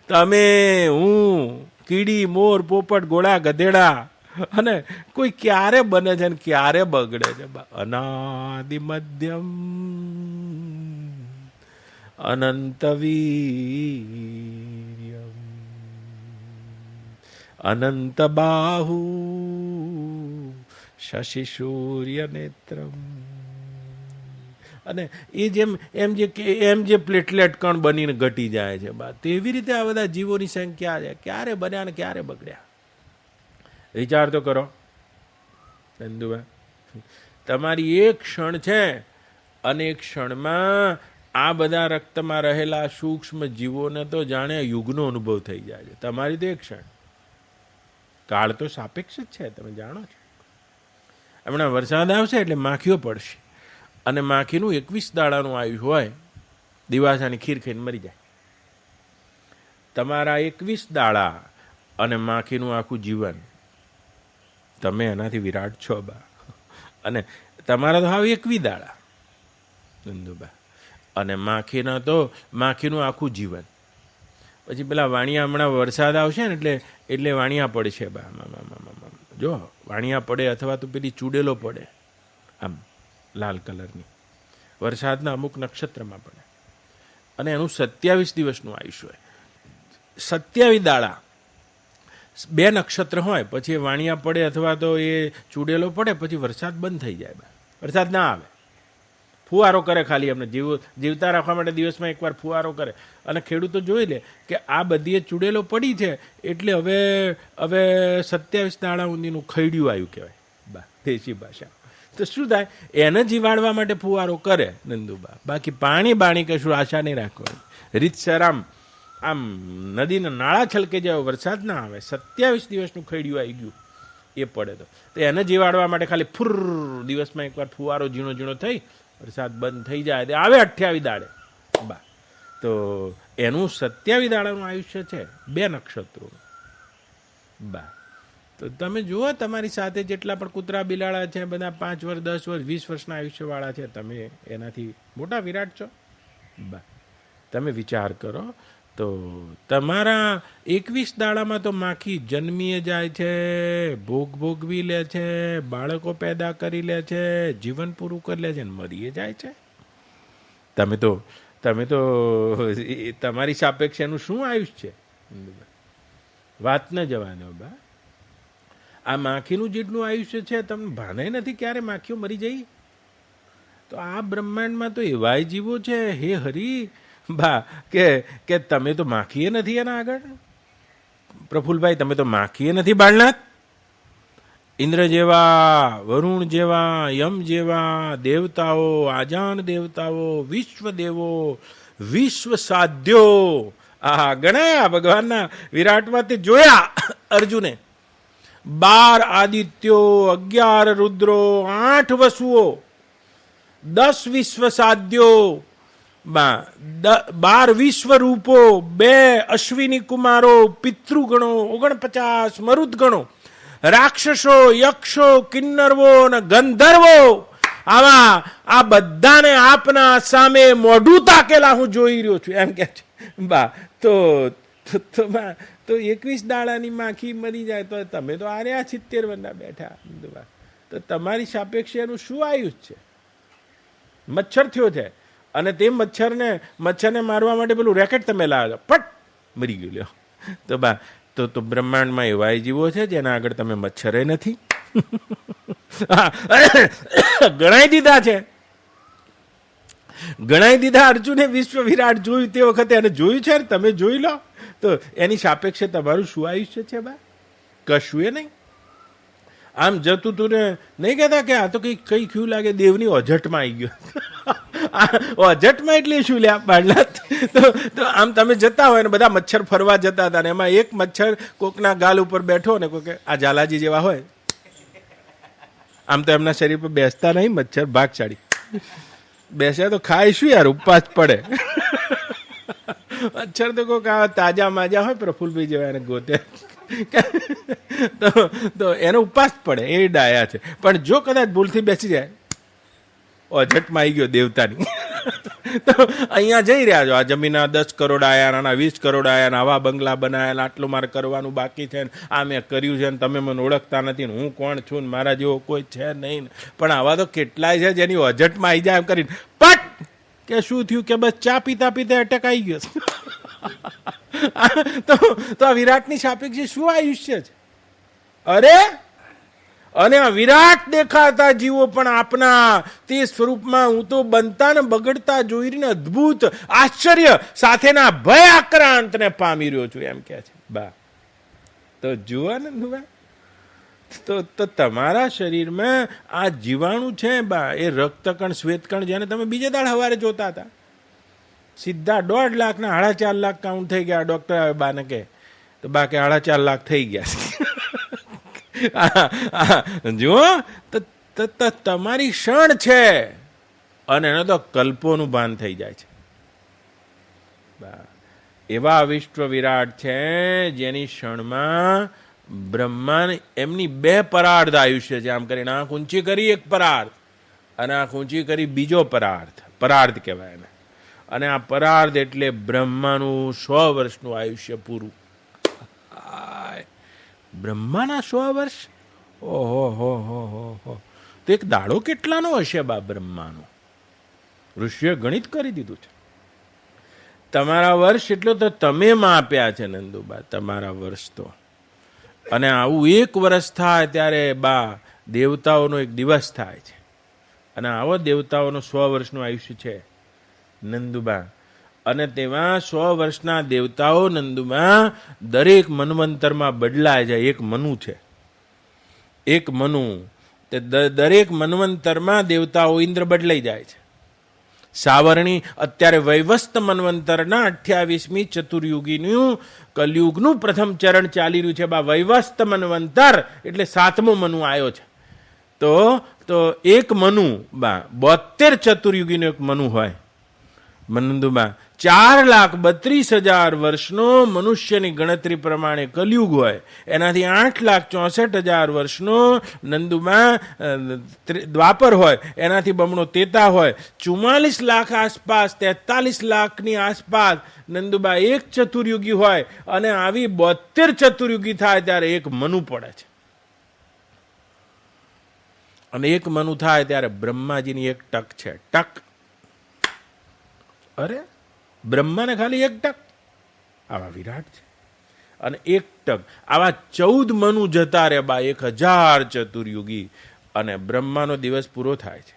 તમે, હું, કીડી, મોર, પોપટ, ઘોડા, ગધેડા, અને કોઈ ક્યારે બને છે ને ક્યારે બગડે છે. અનાદિ મધ્યમ અનંત વીર્યમ અનંત બાહુ શશિ સૂર્ય નેત્રમ. અને એ એમ જે પ્લેટલેટ કણ બનીને ઘટી જાય છે બા, તેવી રીતે આ બધા જીવોની સંખ્યા છે, ક્યારે બન્યા ને ક્યારે બગડ્યા. વિચાર તો કરો નંદુભાઈ, તમારી એક ક્ષણ છે અને એક ક્ષણમાં આ બધા રક્તમાં રહેલા સૂક્ષ્મ જીવોને તો જાણે યુગનો અનુભવ થઈ જાય છે. તમારી તો એક ક્ષણ. કાળ તો સાપેક્ષ જ છે, તમે જાણો છો. હમણાં વરસાદ આવશે એટલે માખીઓ પડશે, અને માખીનું 21 દાડાનું આયુષ્ય હોય, દિવાસાની ખીર ખાઈને મરી જાય. તમારા 21 દાડા અને માખીનું આખું જીવન, તમે એનાથી વિરાટ છો બા. અને તમારા તો હાવ 21 દાડા નંદુબા, અને માખીનું આખું જીવન. પછી પેલા વાણિયા, હમણાં વરસાદ આવશે ને એટલે વાણિયા પડશે બા. જો વાણિયા પડે, અથવા તો પેલી ચૂડેલો પડે આમ લાલ કલરની, વરસાદના અમુક નક્ષત્રમાં પડે, અને એનું 27 દિવસનું આયુષ્ય હોય. 27 દાડા 2 નક્ષત્ર હોય, પછી એ વાણિયા પડે અથવા તો એ ચૂડેલો પડે, પછી વરસાદ બંધ થઈ જાય. વરસાદ ના આવે, ફુવારો કરે ખાલી. અમને જીવતા રાખવા માટે દિવસમાં એકવાર ફુવારો કરે. અને ખેડૂતો જોઈ લે કે આ બધી ચૂડેલો પડી છે, એટલે હવે 27 દાડા ઊંધીનું ખૈડ્યું આવ્યું કહેવાય બા, દેશી ભાષા. તો શું થાય, એને જીવાડવા માટે ફુવારો કરે નંદુબા. બાકી પાણી બાણી કશું આશા નહીં રાખવાની. રીતસર આમ નદીના નાળા છલકે જાય, વરસાદ ના આવે, 27 દિવસનું ખૈડ્યું આવી ગયું એ પડે તો એને જીવાડવા માટે ખાલી ફુર દિવસમાં એકવાર ફુવારો ઝીણો ઝીણો થઈ વરસાદ બંધ થઈ જાય, તે આવે 28 દાડે બા. તો એનું 27 દાડાનું આયુષ્ય છે, 2 નક્ષત્રો બા. તો તમે જુઓ, તમારી સાથે જેટલા પણ કૂતરા બિલાડા છે, બધા 5 વર્ષ, 10 વર્ષ, 20 વર્ષના આયુષ્યવાળા છે. તમે એનાથી મોટા વિરાટ છો બા. તમે વિચાર કરો તો તમારા 21 દાડામાં તો માખી જન્મીએ જાય છે, ભોગવી લે છે, બાળકો પેદા કરી લે છે, જીવન પૂરું કરી લે છે, મરીએ જાય છે. તમે તો તમારી સાપેક્ષ એનું શું આયુષ્ય છે, વાત ન જવા દો બા. આ માખીનું જેટલું આયુષ્ય છે, તમને ભાને નથી ક્યારે માખીઓ મરી જઈ. તો આ બ્રહ્માંડમાં તો એવાય જીવો છે હે હરી બા, કે તમે તો માખીએ નથી એના આગળ. પ્રફુલભાઈ, તમે તો માખીએ નથી બાળનાથ. ઇન્દ્ર જેવા, વરુણ જેવા, યમ જેવા દેવતાઓ, આજાન દેવતાઓ, વિશ્વ દેવો, વિશ્વ સાધ્યો, આ ગણાયા ભગવાનના વિરાટમાં. તે જોયા અર્જુને 12 આદિત્યો, 11 રુદ્રો, 8 વસુઓ, 10 વિશ્વ સાધ્યો, 12 વિશ્વ રૂપો, 2 અશ્વિની કુમારો, પિતૃગણો 49 મરુદગણો, રાક્ષસો, યક્ષો, કિન્નરવો અને ગંધર્વો, આવા આ બધાને આપના સામે મોઢું તાકેલા હું જોઈ રહ્યો છું એમ કે છે બા. તો 21 દાડાની માખી મરી જાય તો તમે તો આર્યા 70 વર્ષના બેઠા. તો તમારી સાપેક્ષ એનું શું આયુષ છે? મચ્છર થયો છે, અને તે મચ્છરને મારવા માટે પેલું રેકેટ તમે લાવ્યા, પટ મરી ગયું લ્યો. તો તો બ્રહ્માંડમાં એવા જીવો છે જેના આગળ તમે મચ્છરે નથી. ગણાઈ દીધા છે, ગણાઈ દીધા. અર્જુને વિશ્વ વિરાટ જોયું તે વખતે એને જોયું છે, તમે જોઈ લો તો એની સાપેક્ષે તમારું શું આયુષ્ય છે બા? કશું એ નહીં. આમ જતું તું ને નહીં કહેતા કે આ તો કઈ કઈ ક્યું લાગે દેવની ઓઝટમાં આવી ગયો. ઓઝટમાં એટલે શું લે પાડલા? તો આમ તમે જતા હોય ને બધા મચ્છર ફરવા જતા હતા ને એમાં એક મચ્છર કોકના ગાલ ઉપર બેઠો ને કોઈ આ ઝાલાજી જેવા હોય, આમ તો એમના શરીર પર બેસતા નહીં મચ્છર, ભાગશાળી બેસે તો ખાય શું યાર, ઉપવાસ પડે. મચ્છર તો કોઈક તાજા માજા હોય પ્રફુલભાઈ જેવા એને ગોતે તો એનો ઉપવાસ પડે, એ ડાયા છે. પણ જો કદાચ ભૂલથી બેસી જાય, ઓઝટમાં આવી ગયો દેવતાની, તો અહીંયા જઈ રહ્યા છો, આ જમીનના 10 કરોડ આયા, આના 20 કરોડ આયા, આવા બંગલા બનાયા, આટલું મારે કરવાનું બાકી છે, આ મેં કર્યું છે, તમે મને ઓળખતા નથી, હું કોણ છું, મારા જેવો કોઈ છે નહીં. પણ આવા તો કેટલાય છે જેની ઓઝટમાં આવી જાય એમ કરીને પટ કે શું થયું કે બસ ચા પીતા પીતા અટેક આવી ગયો. તો આ વિરાટની સાપેક્ષે શું આયુષ્ય છે? અરે અને આ વિરાટ દેખાતા જીવો પણ આપના તે સ્વરૂપમાં હું તો બનતા ને બગડતા જોઈને અદ્ભુત આશ્ચર્ય સાથેના ભય આક્રાંતને પામી રહ્યો છું, એમ કે છે બા. તો જુઓ ને તો તમારા શરીરમાં આ જીવાણુ છે બા, એ રક્તકણ શ્વેતકણ જેને તમે બીજે દાડ સવારે જોતા હતા, સીધા 1.5 લાખના 4.5 લાખ કાઉન્ટ થઈ ગયા. ડોક્ટર આવે બાને કે તો બા કે 4.5 લાખ થઈ ગયા. જુઓ તો તમારી ક્ષણ છે અને એને તો કલ્પોનું ભાન થઈ જાય છે. એવા વિશ્વ વિરાટ છે જેની ક્ષણમાં બ્રહ્માંડ એમની 2 પરાર્ધ આયુષ્ય છે. આમ કરીને આંખ ઊંચી કરી એક પરાર્ધ અને આંખ ઊંચી કરી બીજો પરાર્ધ, પરાર્ધ કહેવાય એને. અને આ પરાર્ધ એટલે બ્રહ્માનું 100 વર્ષનું આયુષ્ય પૂરું. બ્રહ્માના 100 વર્ષ, ઓહો હો હો હો. તો એક દાડો કેટલાનો હશે બા બ્રહ્માનો? ઋષિએ ગણિત કરી દીધું છે. તમારા વર્ષ એટલો તો તમે માપ્યા છે નંદુબા, તમારા વર્ષ તો. અને આવું 1 વર્ષ થાય ત્યારે બા દેવતાઓનો એક દિવસ થાય છે. અને આવો દેવતાઓનો 100 વર્ષનું આયુષ્ય છે નંદુબા. અને તેમાં 100 વર્ષના દેવતાઓ નંદુમાં દરેક મન્વંતરમાં બદલાય છે. એક મનુ છે, એક મનુ. તે દરેક મન્વંતરમાં દેવતાઓ ઇન્દ્ર બદલાઈ જાય છે. સાવરણી અત્યારે વૈવસ્ત મન્વંતરના 28મી ચતુર્યુગીનું કલયુગનું પ્રથમ ચરણ ચાલી રહ્યું છે બા. વૈવસ્ત મન્વંતર એટલે 7મો મનુ આવ્યો છે. તો એક મનુ બા 72 ચતુર્યુગીનું એક મનુ હોય નંદુબા. 4,32,000 વર્ષનો મનુષ્યની ગણતરી પ્રમાણે કલયુગ હોય, એનાથી 8,64,000 વર્ષનો નંદુમાં દ્વાપર હોય, એનાથી બમણો તેતા હોય, 44 લાખ આસપાસ, 43 લાખની આસપાસ નંદુબા એક ચતુર્યુગી હોય. અને આવી 72 ચતુર્યુગી થાય ત્યારે એક મનુ પડે છે. અને એક મનુ થાય ત્યારે બ્રહ્માજીની એક ટક છે, ટક. અરે બ્રહ્માને ખાલી 1 ટક, આવા વિરાટ છે. અને 1 ટક આવા 14 મનુ જતા રે બા, 1000 ચતુર્યુગી. અને બ્રહ્માનો દિવસ પૂરો થાય છે.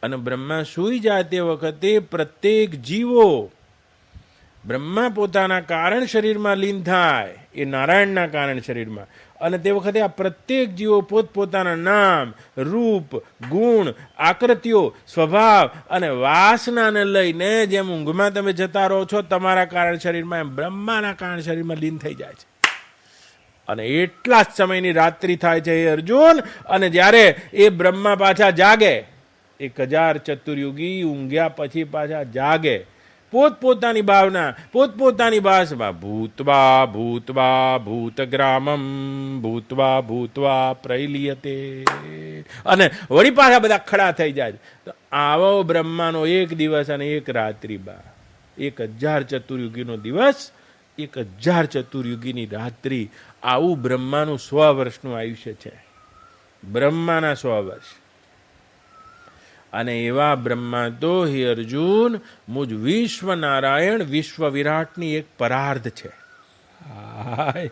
અને બ્રહ્મા સૂઈ જાય તે વખતે પ્રત્યેક જીવો બ્રહ્મા પોતાના કારણ શરીરમાં લીન થાય, એ નારાયણના કારણ શરીરમાં. અને તે વખતે આ પ્રત્યેક જીવો પોતપોતાના નામ, રૂપ, ગુણ, આકૃતિઓ, સ્વભાવ અને વાસનાને લઈને જેમ ઊંઘમાં તમે જતા રહો છો તમારા કારણ શરીરમાં, એમ બ્રહ્માના કારણ શરીરમાં લીન થઈ જાય છે. અને એટલા જ સમયની રાત્રિ થાય છે એ અર્જુન. અને જ્યારે એ બ્રહ્મા પાછા જાગે, 1000 ચતુર્યુગી ઊંઘ્યા પછી પાછા જાગે, પોતપોતાની ભાવના, પોતપોતાની ભાષામાં ભૂતવા ભૂતવા ભૂતગ્રામમ ભૂતવા ભૂતવા પ્રૈલિયતે. અને વળી પાછા બધા ખડા થઈ જાય. તો આવો બ્રહ્માનો 1 દિવસ અને 1 રાત્રિ બા, 1000 ચતુર્યુગીનો દિવસ, 1000 ચતુર્યુગીની રાત્રિ. આવું બ્રહ્માનું 100 વર્ષનું આયુષ્ય છે, બ્રહ્માના 100 વર્ષ. અને એવા બ્રહ્મા તો હે અર્જુન મુજ વિશ્વ નારાયણ વિશ્વ વિરાટની એક પરાર્ધ છે. ભાઈ,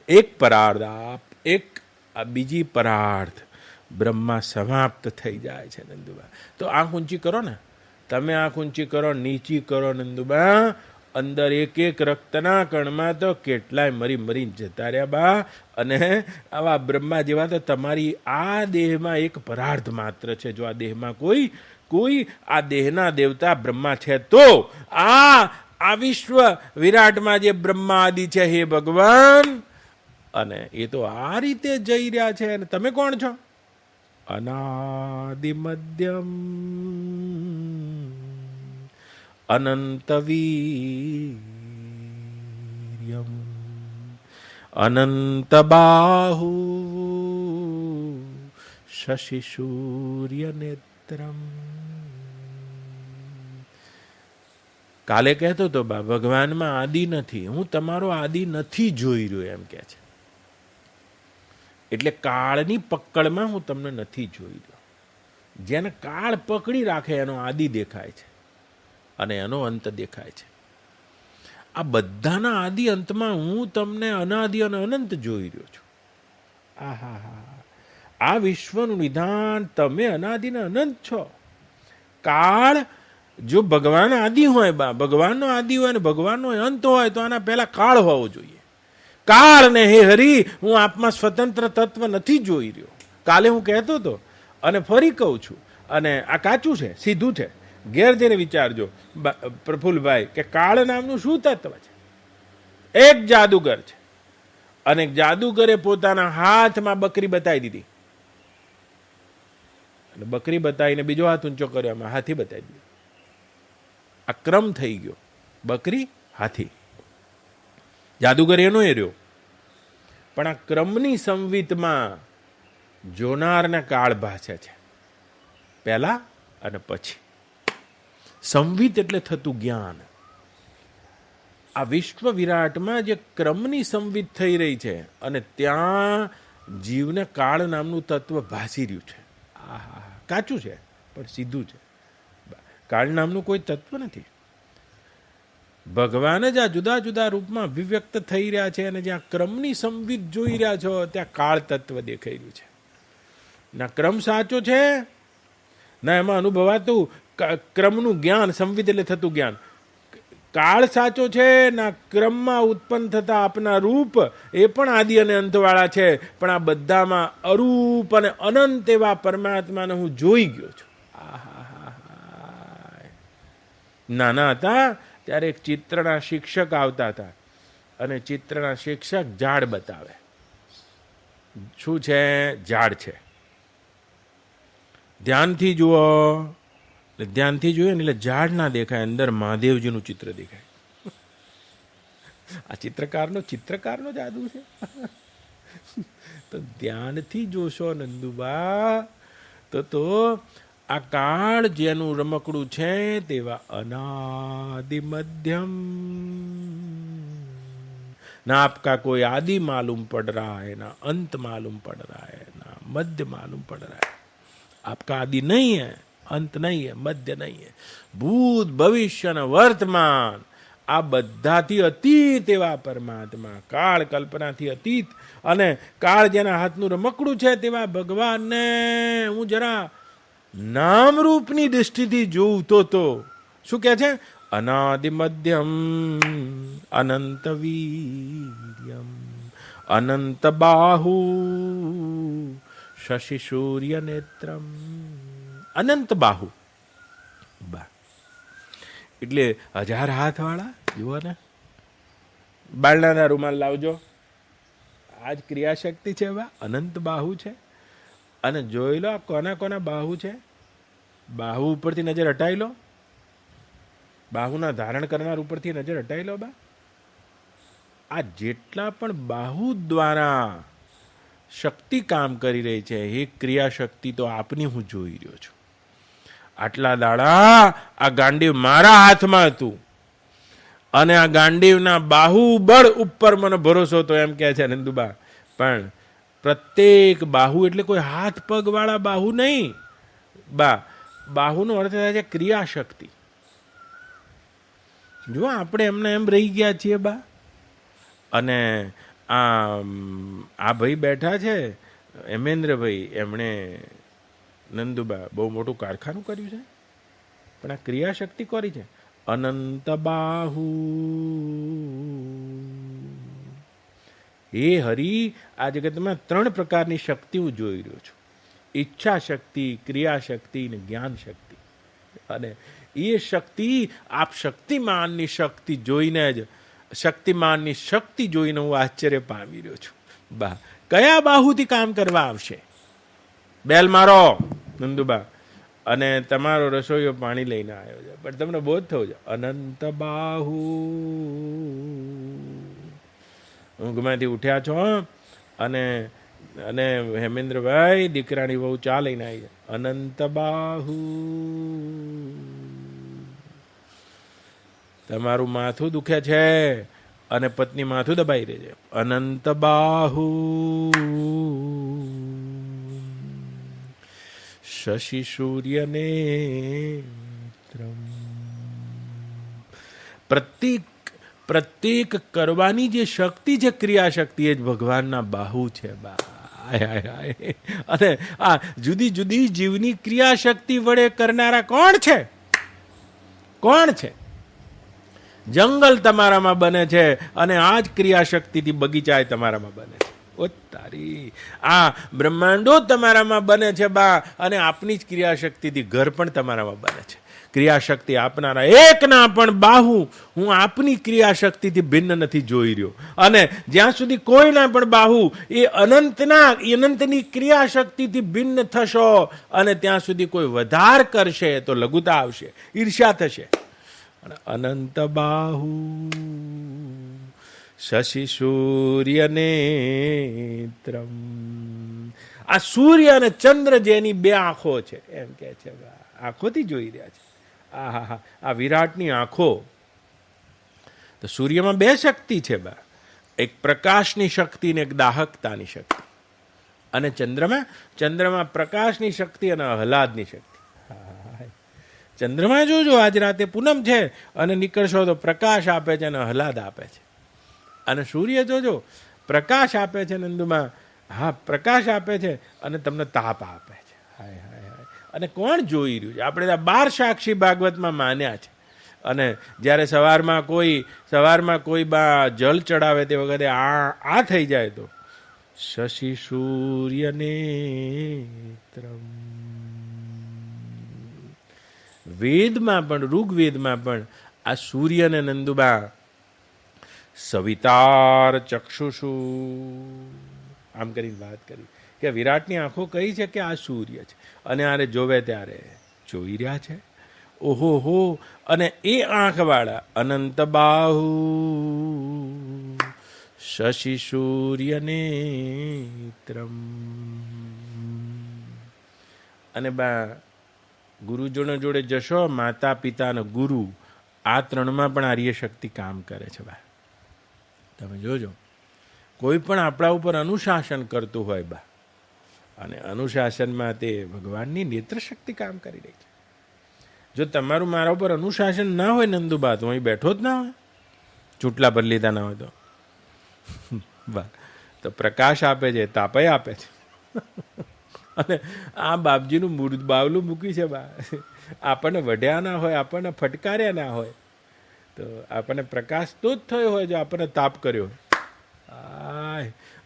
એક પરાર્ધ એક બીજી પરાર્ધ બ્રહ્મા સમાપ્ત થઈ જાય છે નંદુબા. તો આંખ ઊંચી કરો ને, તમે આંખ ઊંચી કરો, નીચી કરો નંદુબા, અંદર એક એક રક્તના કણમાં તો કેટલાય મરી મરી જતા રહ્યા બા. અને આવા બ્રહ્મા જેવા તો તમારી આ દેહમાં એક પરાર્ધ માત્ર છે. જો આ દેહમાં કોઈ આ દેહના દેવતા બ્રહ્મા છે તો આ વિશ્વ વિરાટમાં જે બ્રહ્મા આદિ છે હે ભગવાન, અને એ તો આ રીતે જઈ રહ્યા છે. અને તમે કોણ છો? અનાદિ મધ્યમ અનંત વીર્યમ અનંત બાહુ શશિ સૂર્ય નેત્રમ. કાલે કહેતો તો બા, ભગવાનમાં આદિ નથી, હું તમારો આદિ નથી જોઈ રહ્યો એમ કે છે. એટલે કાળની પકડમાં હું તમને નથી જોઈ રહ્યો. જેને કાળ પકડી રાખે એનો આદિ દેખાય છે અને એનો અંત દેખાય છે. આ બધાના આદિ અંતમાં હું તમને અનાદિ અને અનંત જોઈ રહ્યો છું. આ વિશ્વનું નિધાન તમે અનાદિ ને અનંત છો. કાળ જો ભગવાન આદિ હોય બા, ભગવાનનો આદિ હોય ને ભગવાનનો અંત હોય તો આના પહેલા કાળ હોવો જોઈએ. કાળ ને હે હરી, હું આપમાં સ્વતંત્ર તત્વ નથી જોઈ રહ્યો. કાલે હું કહેતો હતો અને ફરી કહું છું, અને આ કાચું છે, સીધું છે. ઘેર જઈને વિચારજો પ્રફુલભાઈ કે કાળ નામનું શું તત્વ છે? એક જાદુગર છે, અને જાદુગરે પોતાના હાથમાં બકરી બતાવી દીધી, અને બકરી બતાવીને બીજો હાથ ઊંચો કર્યો, આમાં હાથી બતાવી દીધો. આ ક્રમ થઈ ગયો, બકરી હાથી. જાદુગર એનો એ રહ્યો, પણ આ ક્રમની સંવિતમાં જોનારને કાળ ભાષે છે, પહેલા અને પછી. સંવિત એટલે થતું જ્ઞાન. આ વિશ્વ વિરાટમાં જે ક્રમની સંવિત થઈ રહી છે, અને ત્યાં જીવને કાળ નામનું તત્વ ભાસી રહ્યું છે. કાચું છે પણ સીધું છે. કાળ નામનું કોઈ તત્વ નથી. ભગવાન જ આ જુદા જુદા રૂપમાં અભિવ્યક્ત થઈ રહ્યા છે, અને જ્યાં ક્રમની સંવિત જોઈ રહ્યા છો ત્યાં કાળ તત્વ દેખાઈ રહ્યું છે. ના ક્રમ સાચો છે, ના એમાં અનુભવાતું ક્રમનું જ્ઞાન, સંવિત એટલે થતું જ્ઞાન. કાળ સાચો છે, ના ક્રમમાં ઉત્પન્ન થતા આપના રૂપ એ પણ આદિ અને અંતવાળા છે. પણ આ બધામાં અરૂપ અને અનંત એવા પરમાત્માને હું જોઈ ગયો છું. નાના હતા ત્યારે એક ચિત્રના શિક્ષક આવતા હતા, અને ચિત્રના શિક્ષક ઝાડ બતાવે. શું છે? ઝાડ છે. ધ્યાનથી જુઓ, ધ્યાનથી જોઈએ ને એટલે ઝાડ ના દેખાય, અંદર મહાદેવજીનું ચિત્ર દેખાય. આ ચિત્રકારનો જાદુ છે. તો ધ્યાનથી જોશો નંદુબા તો આ કાળ જેનું રમકડું છે તેવા અનાદિ મધ્યમ ना आपका कोई आदि मालूम पड़ रहा है, ना अंत मालूम पड़ रहा है, ना मध्य मालूम पड़ रहा है. आपका आदि नहीं है, अंत नहीं है, मध्य नहीं है. भूत भविष्य અને વર્તમાન આ બધાથી અતીત એવા પરમાત્મા, કાળ કલ્પનાથી અતીત, અને કાળ જેના હાથનું રમકડું છે તેવા ભગવાનને હું જરા નામરૂપની દૃષ્ટિથી જોઉં તો શું કહે છે? અનાદિ મધ્યમ અનંત વીર્યમ અનંત બાહુ શશિ સૂર્ય નેત્રમ. અનંત બાહુ એટલે 1000 હાથ વાળા. જુઓ ને, બારણાના રૂમાલ લાવજો. આજ ક્રિયાશક્તિ છે બા, અનંત બાહુ છે. અને જોઈ લો કોના કોના બાહુ છે. બાહુ ઉપરથી નજર હટાવી લો, બાહુના ધારણ કરનાર ઉપરથી નજર હટાવી લો બા. આ જેટલા પણ બાહુ દ્વારા શક્તિ કામ કરી રહી છે એ ક્રિયાશક્તિ તો આપની હું જોઈ રહ્યો છું. આટલા દાડા આ ગાંડીવ મારા હાથમાં હતું, અને આ ગાંડીવના બાહુબળ ઉપર મને ભરોસો હતો એમ કહે છે નંદુબા. પણ પ્રત્યેક બાહુ એટલે કોઈ હાથ પગ વાળા બાહુ નહીં બા. બાહુનો અર્થ થાય છે ક્રિયાશક્તિ. જો આપણે એમને એમ રહી ગયા છીએ બા, અને આ ભાઈ બેઠા છે હેમેન્દ્રભાઈ, એમણે નંદુબા બહુ મોટું કારખાનું કર્યું છે, પણ આ ક્રિયાશક્તિ કોરી છે? અનંત બાહુ. હે હરિ, આ જગતમાં 3 પ્રકારની શક્તિ હું જોઈ રહ્યો છું: ઈચ્છા શક્તિ, ક્રિયાશક્તિ અને જ્ઞાન શક્તિ. અને એ શક્તિ, આપ શક્તિમાનની શક્તિ જોઈને જ, શક્તિમાનની શક્તિ જોઈને હું આશ્ચર્ય પામી રહ્યો છું. બા કયા બાહુથી કામ કરવા આવશે? બેલ મારો નંદુબા, અને તમારો રસોઈયો પાણી લઈને આવ્યો છે, પણ તમને બોધ થવું છે. અનંત બાહુ. ઊંઘમાંથી ઉઠ્યા છો અને અને હેમેન્દ્રભાઈ દીકરાની બહુ ચા લઈને આવી છે. અનંત બાહુ. તમારું માથું દુખે છે અને પત્ની માથું દબાઈ રહે છે. અનંત બાહુ. શશિ સૂર્ય નેત્રમ. પ્રત્યેક કરવાની જે શક્તિ છે, ક્રિયાશક્તિ, એ જ ભગવાનના બાહુ છે. અને આ જુદી જુદી જીવની ક્રિયાશક્તિ વડે કરનારા કોણ છે? કોણ છે? જંગલ તમારામાં બને છે અને આ જ ક્રિયાશક્તિથી બગીચા તમારામાં બને છે. ઓ તારી, આ બ્રહ્માંડો તમારામાં બને છે બા, અને આપની જ ક્રિયાશક્તિથી ઘર પણ તમારામાં બને છે. ક્રિયાશક્તિ આપનારા એકના પણ બાહુ હું આપની ક્રિયાશક્તિથી ભિન્ન નથી જોઈ રહ્યો. અને જ્યાં સુધી કોઈના પણ બાહુ એ અનંતની ક્રિયાશક્તિથી ભિન્ન થશો, અને ત્યાં સુધી કોઈ વધાર કરશે તો લઘુતા આવશે, ઈર્ષ્યા થશે. અનંત બાહુ. શશિ સૂર્ય નેત્રમ. આ સૂર્ય અને ચંદ્ર જેની 2 આંખો છે, એમ કે છે, આંખોથી જોઈ રહ્યા છે. આ વિરાટની આંખો. તો સૂર્યમાં 2 શક્તિ છે બા, એક પ્રકાશની શક્તિ ને એક દાહકતાની શક્તિ. અને ચંદ્રમાં પ્રકાશની શક્તિ અને આહલાદની શક્તિ. ચંદ્રમાં જોજો, આજ રાતે પૂનમ છે અને નીકળશો તો પ્રકાશ આપે છે અને આહલાદ આપે છે. અને સૂર્ય જોજો, પ્રકાશ આપે છે નંદુમાં, હા પ્રકાશ આપે છે અને તમને તાપ આપે છે. હાય હાય હાય. અને કોણ જોઈ રહ્યું છે? આપણે 12 સાક્ષી ભાગવતમાં માન્યા છે. અને જ્યારે સવારમાં કોઈ બા જલ ચડાવે તે વખતે આ થઈ જાય તો શશિ સૂર્ય નેત્રમ. વેદમાં પણ, ઋગ્વેદમાં પણ આ સૂર્યને નંદુબા સવિતાર ચક્ષુષુ આમ કરીને વાત કરી કે વિરાટની આંખો કઈ છે કે આ સૂર્ય છે, અને આને જોવે ત્યારે જોઈ રહ્યા છે. ઓહો હો. અને એ આંખવાળા અનંત બાહુ શશિ સૂર્ય નેત્રમ. અને બા ગુરુજનો જોડે જશો, માતા પિતા અને ગુરુ, આ 3માં પણ આર્ય શક્તિ કામ કરે છે બા. તમે જોજો, કોઈ પણ આપણા ઉપર અનુશાસન કરતું હોય બા, અને અનુશાસનમાં તે ભગવાનની નેત્ર શક્તિ કામ કરી રહી છે. જો તમારું મારા ઉપર અનુશાસન ના હોય નંદુબા, તો અહીં બેઠો જ ના હોય, ચૂંટલા પર લીધા ના હોય બા. તો પ્રકાશ આપે છે, તાપય આપે છે. અને આ બાપજીનું બાવલું મૂક્યું છે બા. આપણને વઢ્યા ના હોય, આપણને ફટકાર્યા ના હોય, તો આપણને પ્રકાશ તો જ થયો હોય જો આપણને તાપ કર્યો.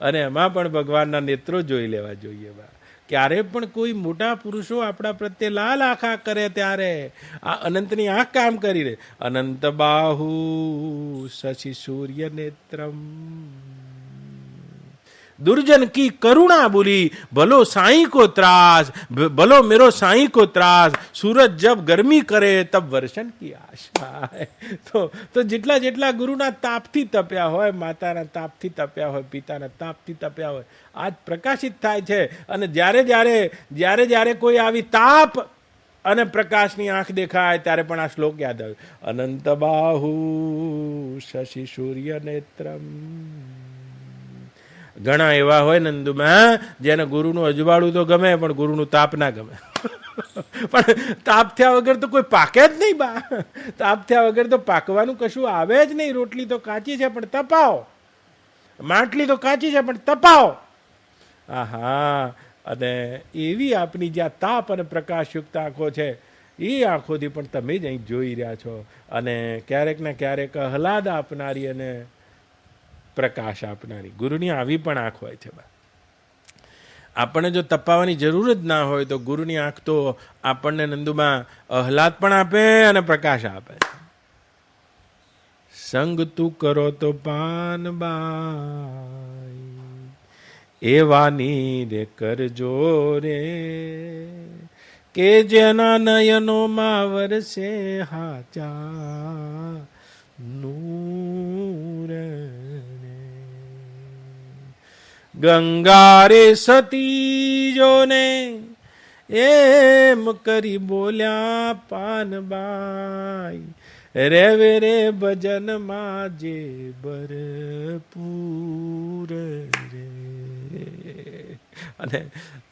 અને એમાં પણ ભગવાનના નેત્રો જોઈ લેવા જોઈએ બા. ક્યારે પણ કોઈ મોટા પુરુષો આપણા પ્રત્યે લાલ આંખા કરે ત્યારે આ અનંતની આંખ કામ કરી રહે. અનંત બાહુ શશિ સૂર્ય નેત્રમ. दुर्जन की करुणा बोली, भलो साईं को त्रास, भलो मेरो साईं को त्रास, सूरज जब गर्मी करे तब वर्षण की आशा. તો જેટલા ગુરુના તાપથી તપ્યા હોય, માતાના તાપથી તપ્યા હોય, પિતાના તાપથી તપ્યા હોય, આજ પ્રકાશિત થાય છે. અને જ્યારે કોઈ આવી તાપ અને પ્રકાશની આંખ દેખાય ત્યારે પણ આ શ્લોક યાદ આવે. અનંત બાહુ શશિ સૂર્ય નેત્રમ. ઘણા એવા હોય નંદુમાં જેને ગુરુનું અજવાળું તો ગમે પણ ગુરુનું તાપ ના ગમે. પણ તાપ થયા વગર તો કોઈ પાકે જ નહીં બા. તાપ થયા વગર તો પાકવાનું કશું આવે જ નહીં. રોટલી તો કાચી છે પણ તપાવો માટલી તો કાચી છે પણ તપાવો. આહા, અને એવી આપની જ્યાં તાપ અને પ્રકાશયુક્ત આંખો છે એ આંખોથી પણ તમે જ અહીં જોઈ રહ્યા છો. અને ક્યારેક ને ક્યારેક આહલાદ આપનારી અને પ્રકાશ આપનારી ગુરુની આવી પણ આંખ હોય છે. આપણને જો તપાવવાની જરૂર જ ના હોય તો ગુરુની આંખ તો આપણને નંદુમાં આહલાદ પણ આપે અને પ્રકાશ આપે. સંગ તું કરો તો પાનબાઈ એવાની રે કરજો રે કે જેના નયનોમાં વરસે હાચા નૂર. ગંગા રે સતી જોને એમ કરી બોલ્યા પાનબાઈ રેવે રે ભજનમાં જે ભરપૂર રે. અને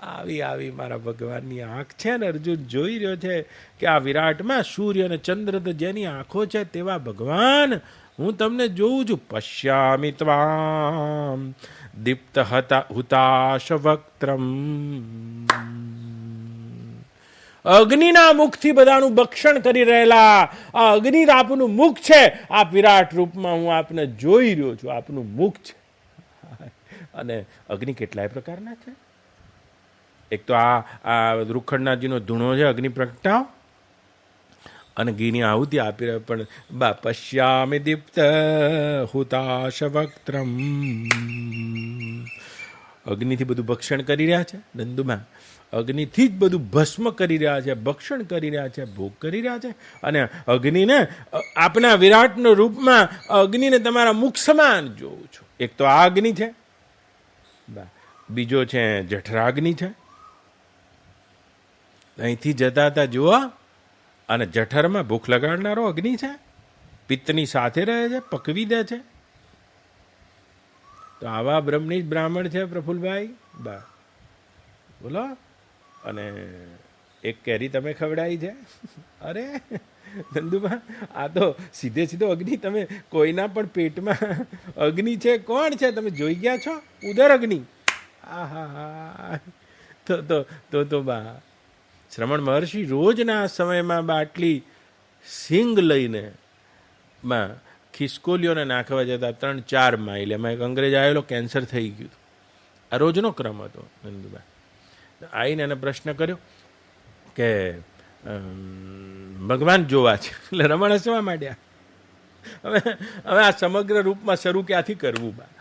આવી આવી મારા ભગવાનની આંખ છે ને અર્જુન જોઈ રહ્યો છે કે આ વિરાટમાં સૂર્ય અને ચંદ્ર તો જેની આંખો છે તેવા ભગવાન હું તમને જોઉં છું. પશ્યામિ ત્વામ દીપ્ત હુતાશ વક્ત્રમ. અગ્નિના મુખથી બધાનું ભક્ષણ કરી રહેલા આ અગ્નિ આપનું મુખ છે. આપ વિરાટ રૂપમાં હું આપને જોઈ રહ્યો છું. આપનું મુખ છે. અને અગ્નિ કેટલાય પ્રકારના છે. એક તો આ રૂખડનાથજીનો ધૂણો છે અગ્નિ પ્રગટાવ અને ઘીની આહુતિ આપી રહ્યો. પણ બા પશ્યામિ દીપ્ત હુતાશ વક્ત્રમ. અગ્નિથી બધું ભક્ષણ કરી રહ્યા છે નંદુમાં. અગ્નિથી જ બધું ભસ્મ કરી રહ્યા છે, ભક્ષણ કરી રહ્યા છે, ભોગ કરી રહ્યા છે. અને અગ્નિને આપના વિરાટના રૂપમાં અગ્નિને તમારા મુખ સમાન જોઉં છું. એક તો આ અગ્નિ છે, બીજો છે જઠરાગ્નિ છે. અહીંથી જતા હતા જુઓ, અને જઠરમાં ભૂખ લગાડનારો અગ્નિ છે. પિત્તની સાથે રહે છે, પકવી દે છે. તો આવા બ્રહ્મની બ્રાહ્મણ છે પ્રફુલભાઈ બા બોલો. અને એક કેરી તમે ખવડાવી છે. અરે નંદુબા, આ તો સીધે સીધો અગ્નિ. તમે કોઈના પણ પેટમાં અગ્નિ છે, કોણ છે તમે જોઈ ગયા છો? ઉદર અગ્નિ. આહા, તો બા શ્રમણ મહર્ષિ રોજના સમયમાં બા આટલી સિંગ લઈને બા ખિસકોલીઓને નાખવા જતા 3-4 માઇલ. એમાં એક અંગ્રેજ આવેલો, કેન્સર થઈ ગયું. આ રોજનો ક્રમ હતો નંદુબા. આવીને એને પ્રશ્ન કર્યો કે ભગવાન જોવા છે. એટલે રમણ હસવા માંડ્યા. હવે આ સમગ્ર રૂપમાં શરૂ ક્યાંથી કરવું બા?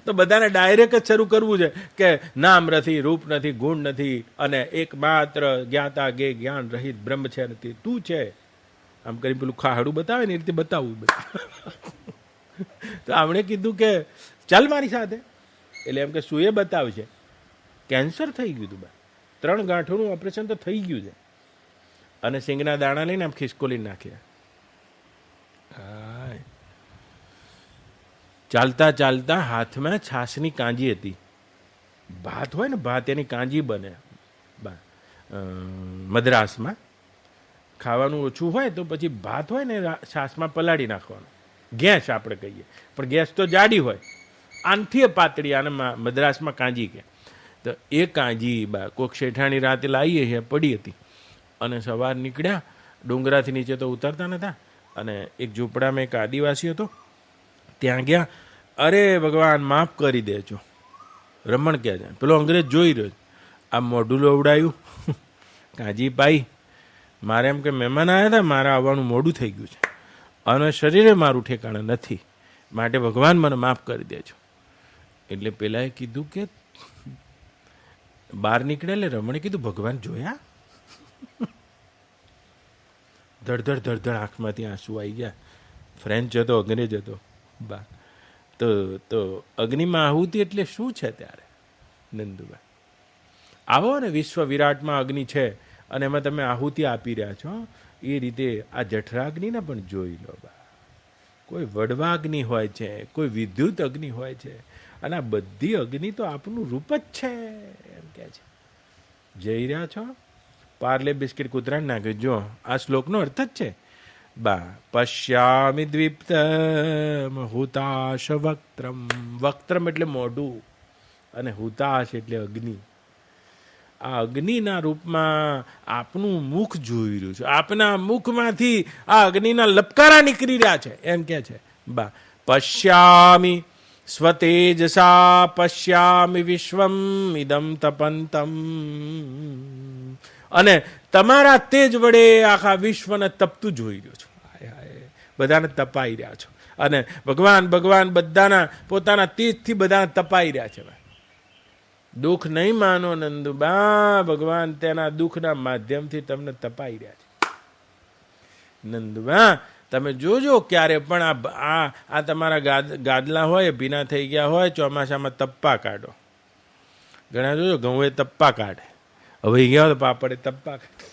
તો બધાને ડાયરેક્ટ જ શરૂ કરવું છે કે નામ નથી, રૂપ નથી, ગુણ નથી, અને એકમાત્ર જ્ઞાતા ગે જ્ઞાન રહિત બ્રહ્મ છે નથી, તું છે. આમ કરી પેલું ખાહડું બતાવે ને એ રીતે બતાવવું બધું. તો આમણે કીધું કે ચાલ મારી સાથે. એટલે એમ કે શું એ બતાવશે? કેન્સર થઈ ગયું હતું બા. 3 ગાંઠોનું ઓપરેશન તો થઈ ગયું છે. અને સિંગના દાણા લઈને આમ ખિસકોલી નાખ્યા. ચાલતા ચાલતા હાથમાં છાશની કાંજી હતી. ભાત હોય ને, ભાત એની કાંજી બને બા મદ્રાસમાં. ખાવાનું ઓછું હોય તો પછી ભાત હોય ને છાશમાં પલાળી નાખવાનું. ગેસ આપણે કહીએ, પણ ગેસ તો જાડી હોય, આનથી પાતળી. આને મદ્રાસમાં કાંજી કે. તો એ કાંજી બા કોક શેઠાણી રાતે લાવીએ છે, પડી હતી. અને સવાર નીકળ્યા, ડુંગરાથી નીચે તો ઉતરતા નહોતા. અને એક ઝૂંપડામાં એક આદિવાસી હતો, ત્યાં ગયા. અરે ભગવાન માફ કરી દેજો, રમણ કહે છે. પેલો અંગ્રેજ જોઈ રહ્યો, આ મોઢું લોવડાયું, કાંજી પાઈ. મારે એમ કે મહેમાન આવ્યા હતા, મારે આવવાનું મોડું થઈ ગયું છે, અને શરીરે મારું ઠેકાણે નથી, માટે ભગવાન મને માફ કરી દેજો. એટલે પેલાએ કીધું કે બહાર નીકળે. એટલે રમણે કીધું ભગવાન જોયા? ધડધડ ધડધડ આંખમાંથી આંસુ આવી ગયા. ફ્રેન્ચ હતો, અંગ્રેજ હતો બા. તો અગ્નિમાં આહુતિ એટલે શું છે ત્યારે નંદુબા? આવો ને, વિશ્વ વિરાટમાં અગ્નિ છે અને એમાં તમે આહુતિ આપી રહ્યા છો. એ રીતે આ જઠરાગ્નિને પણ જોઈ લો બા. કોઈ વડવાગ્નિ હોય છે, કોઈ વિદ્યુત અગ્નિ હોય છે, અને આ બધી અગ્નિ તો આપનું રૂપ જ છે એમ કે છે. જઈ રહ્યા છો? પાર્લે બિસ્કિટ કૂતરાને નાખ્યું. જો આ શ્લોકનો અર્થ જ છે. બા પશ્યામિ દ્વીપ્તમ હુતાશ વક્ત્રમ. વક્ત્રમ એટલે મોઢું અને હુતાશ એટલે અગ્નિ. આ અગ્નિના રૂપમાં આપનું મુખ જોઈ રહ્યું છે. આપના મુખમાંથી આ અગ્નિના લપકારા નીકળી રહ્યા છે એમ કે છે. બા પશ્યામિ સ્વતેજસા પશ્યામિ વિશ્વમ ઇદમ તપંતમ. અને તમારા તેજ વડે આખા વિશ્વને તપતું જોઈ રહ્યો છું. બધાને તપાઈ રહ્યા છો અને ભગવાન બધાના પોતાના તેજથી બધાને તપાઈ રહ્યા છે. દુઃખ નહીં માનો નંદુબા, ભગવાન તેના દુઃખના માધ્યમથી તમને તપાઈ રહ્યા છે. નંદુબા તમે જોજો ક્યારે પણ આ તમારા ગાદલા હોય ભીના થઈ ગયા હોય, ચોમાસામાં તપ્પા કાઢો. ઘણા જોજો ઘઉં તપ્પા કાઢે, હવે ગયા તો પાપડે તપ્પા કાઢે.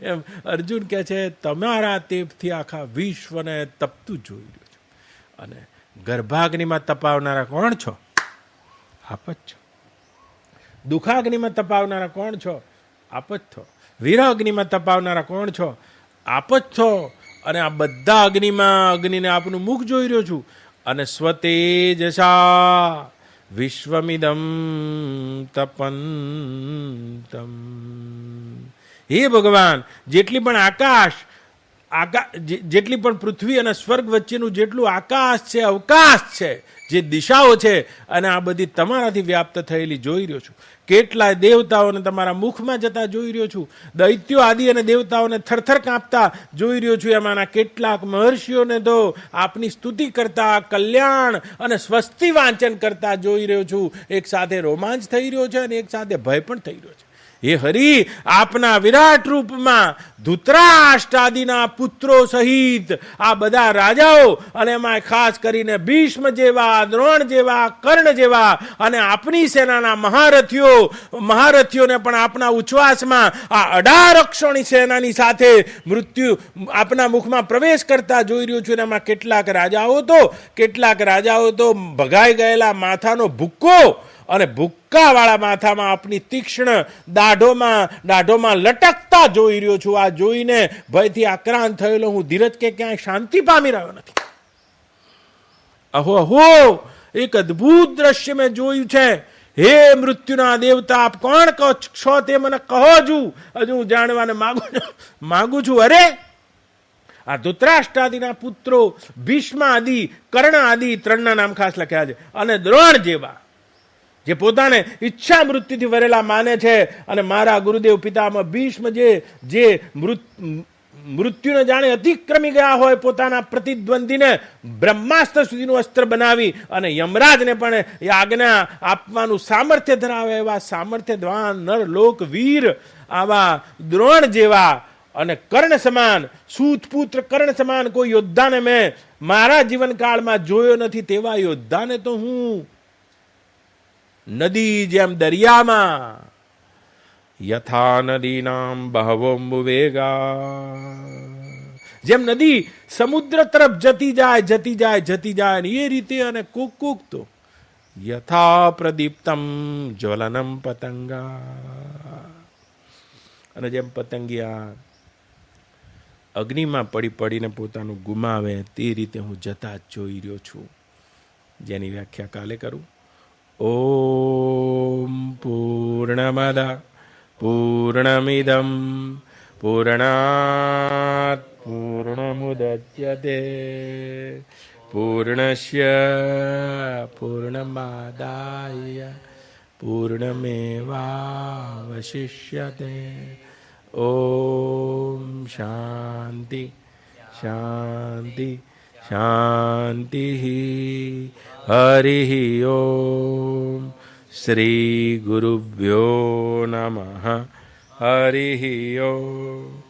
એમ અર્જુન કહે છે તમારા તેપથી આખા વિશ્વને તપતું જોઈ રહ્યું છું. અને ગર્ભાગ્નિમાં તપાવનારા કોણ છો? આપ જ છો. દુઃખાગ્નિમાં તપાવનારા કોણ છો? આપ જ છો. વીરાગ્નિમાં તપાવનારા કોણ છો? આપ જ છો. અને આ બધા અગ્નિને આપનું મુખ જોઈ રહ્યો છું. અને સ્વતેજસા વિશ્વમિદમ તપંતમ. હે ભગવાન, જેટલી પણ જેટલી પણ પૃથ્વી અને સ્વર્ગ વચ્ચેનું જેટલું આકાશ છે, અવકાશ છે, જે દિશાઓ છે, અને આ બધી તમારાથી વ્યાપ્ત થયેલી જોઈ રહ્યો છું. કેટલાય દેવતાઓને તમારા મુખમાં જતા જોઈ રહ્યો છું. દૈત્યો આદિ અને દેવતાઓને થરથર કાંપતા જોઈ રહ્યો છું. એમાંના કેટલાક મહર્ષિઓને તો આપની સ્તુતિ કરતા, કલ્યાણ અને સ્વસ્તિ વાંચન કરતા જોઈ રહ્યો છું. એક સાથે રોમાંચ થઈ રહ્યો છે અને એક સાથે ભય પણ થઈ રહ્યો છે. હે હરિ, આપના વિરાટ રૂપમાં ધૃતરાષ્ટ્રાદિના પુત્રો સહિત આ બધા રાજાઓ, અને એમાં ખાસ કરીને ભીષ્મ જેવા, દ્રોણ જેવા, કર્ણ જેવા અને આપની સેનાના મહારથીઓને પણ આપના ઉચ્છ્વાસમાં આ 18 અક્ષોની સેનાની સાથે મૃત્યુ આપના મુખમાં પ્રવેશ કરતા જોઈ રહ્યો છું. એમાં કેટલાક રાજાઓ તો ભગાઈ ગયેલા માથાનો ભૂક્કો અને ભૂક્કાવાળા માથામાં આપની તીક્ષ્ણ દાઢોમાં લટકતા જોઈ રહ્યો છું. આ જોઈને ભયથી આક્રાંત થયેલો હું ધીરજ કે ક્યાંય શાંતિ પામી રહ્યો નથી. અહો, એક અદ્ભુત દ્રશ્ય મેં જોયું છે. હે મૃત્યુના દેવતા, આપ કોણ છો તે મને કહો. હજુ હું જાણવાને માગું છું. અરે, આ ધૃતરાષ્ટ્રાદિના પુત્રો ભીષ્મ આદિ, કર્ણ આદિ, 3ના નામ ખાસ લખ્યા છે, અને દ્રોણ જેવા, જે પોતાને ઈચ્છા મૃત્યુથી વરેલા માને છે. અને મારા ગુરુદેવ પિતામહ ભીષ્મ જે મૃત્યુને જાણે અતિક્રમી ગયા હોય, પોતાના પ્રતિદ્વંદીને બ્રહ્માસ્ત્ર સુધીનું અસ્ત્ર બનાવી અને યમરાજને પણ આજ્ઞા આપવાનું સામર્થ્ય ધરાવે એવા સામર્થ્યવાન નર લોક વીર આવા દ્રોણ જેવા અને કર્ણ સમાન, સૂતપુત્ર કર્ણ સમાન કોઈ યોદ્ધાને મેં મારા જીવનકાળમાં જોયો નથી. તેવા યોદ્ધાને તો હું નદી જેમ દરિયામાં, યથા નદીનામ બહવોમ્બુ વેગા, જેમ નદી સમુદ્ર તરફ જતી જાય ને એ રીતે, અને કુક તો યથા પ્રદીપ્તમ જ્વલનમ પતંગા, અને જેમ પતંગિયા અગ્નિમાં પડીને પોતાનું ગુમાવે તે રીતે હું જતા જોઈ રહ્યો છું. જેની વ્યાખ્યા કાલે કરું. ઓમ પૂર્ણમદ પૂર્ણમિદં પૂર્ણાત પૂર્ણમુદચ્યતે પૂર્ણસ્ય પૂર્ણમાદાય પૂર્ણમેવાવશિષ્યતે. ઓમ શાંતિ શાંતિ શાંતિ. હરિ ઓમ. શ્રી ગુરુભ્યો નમઃ. હરિ ઓમ.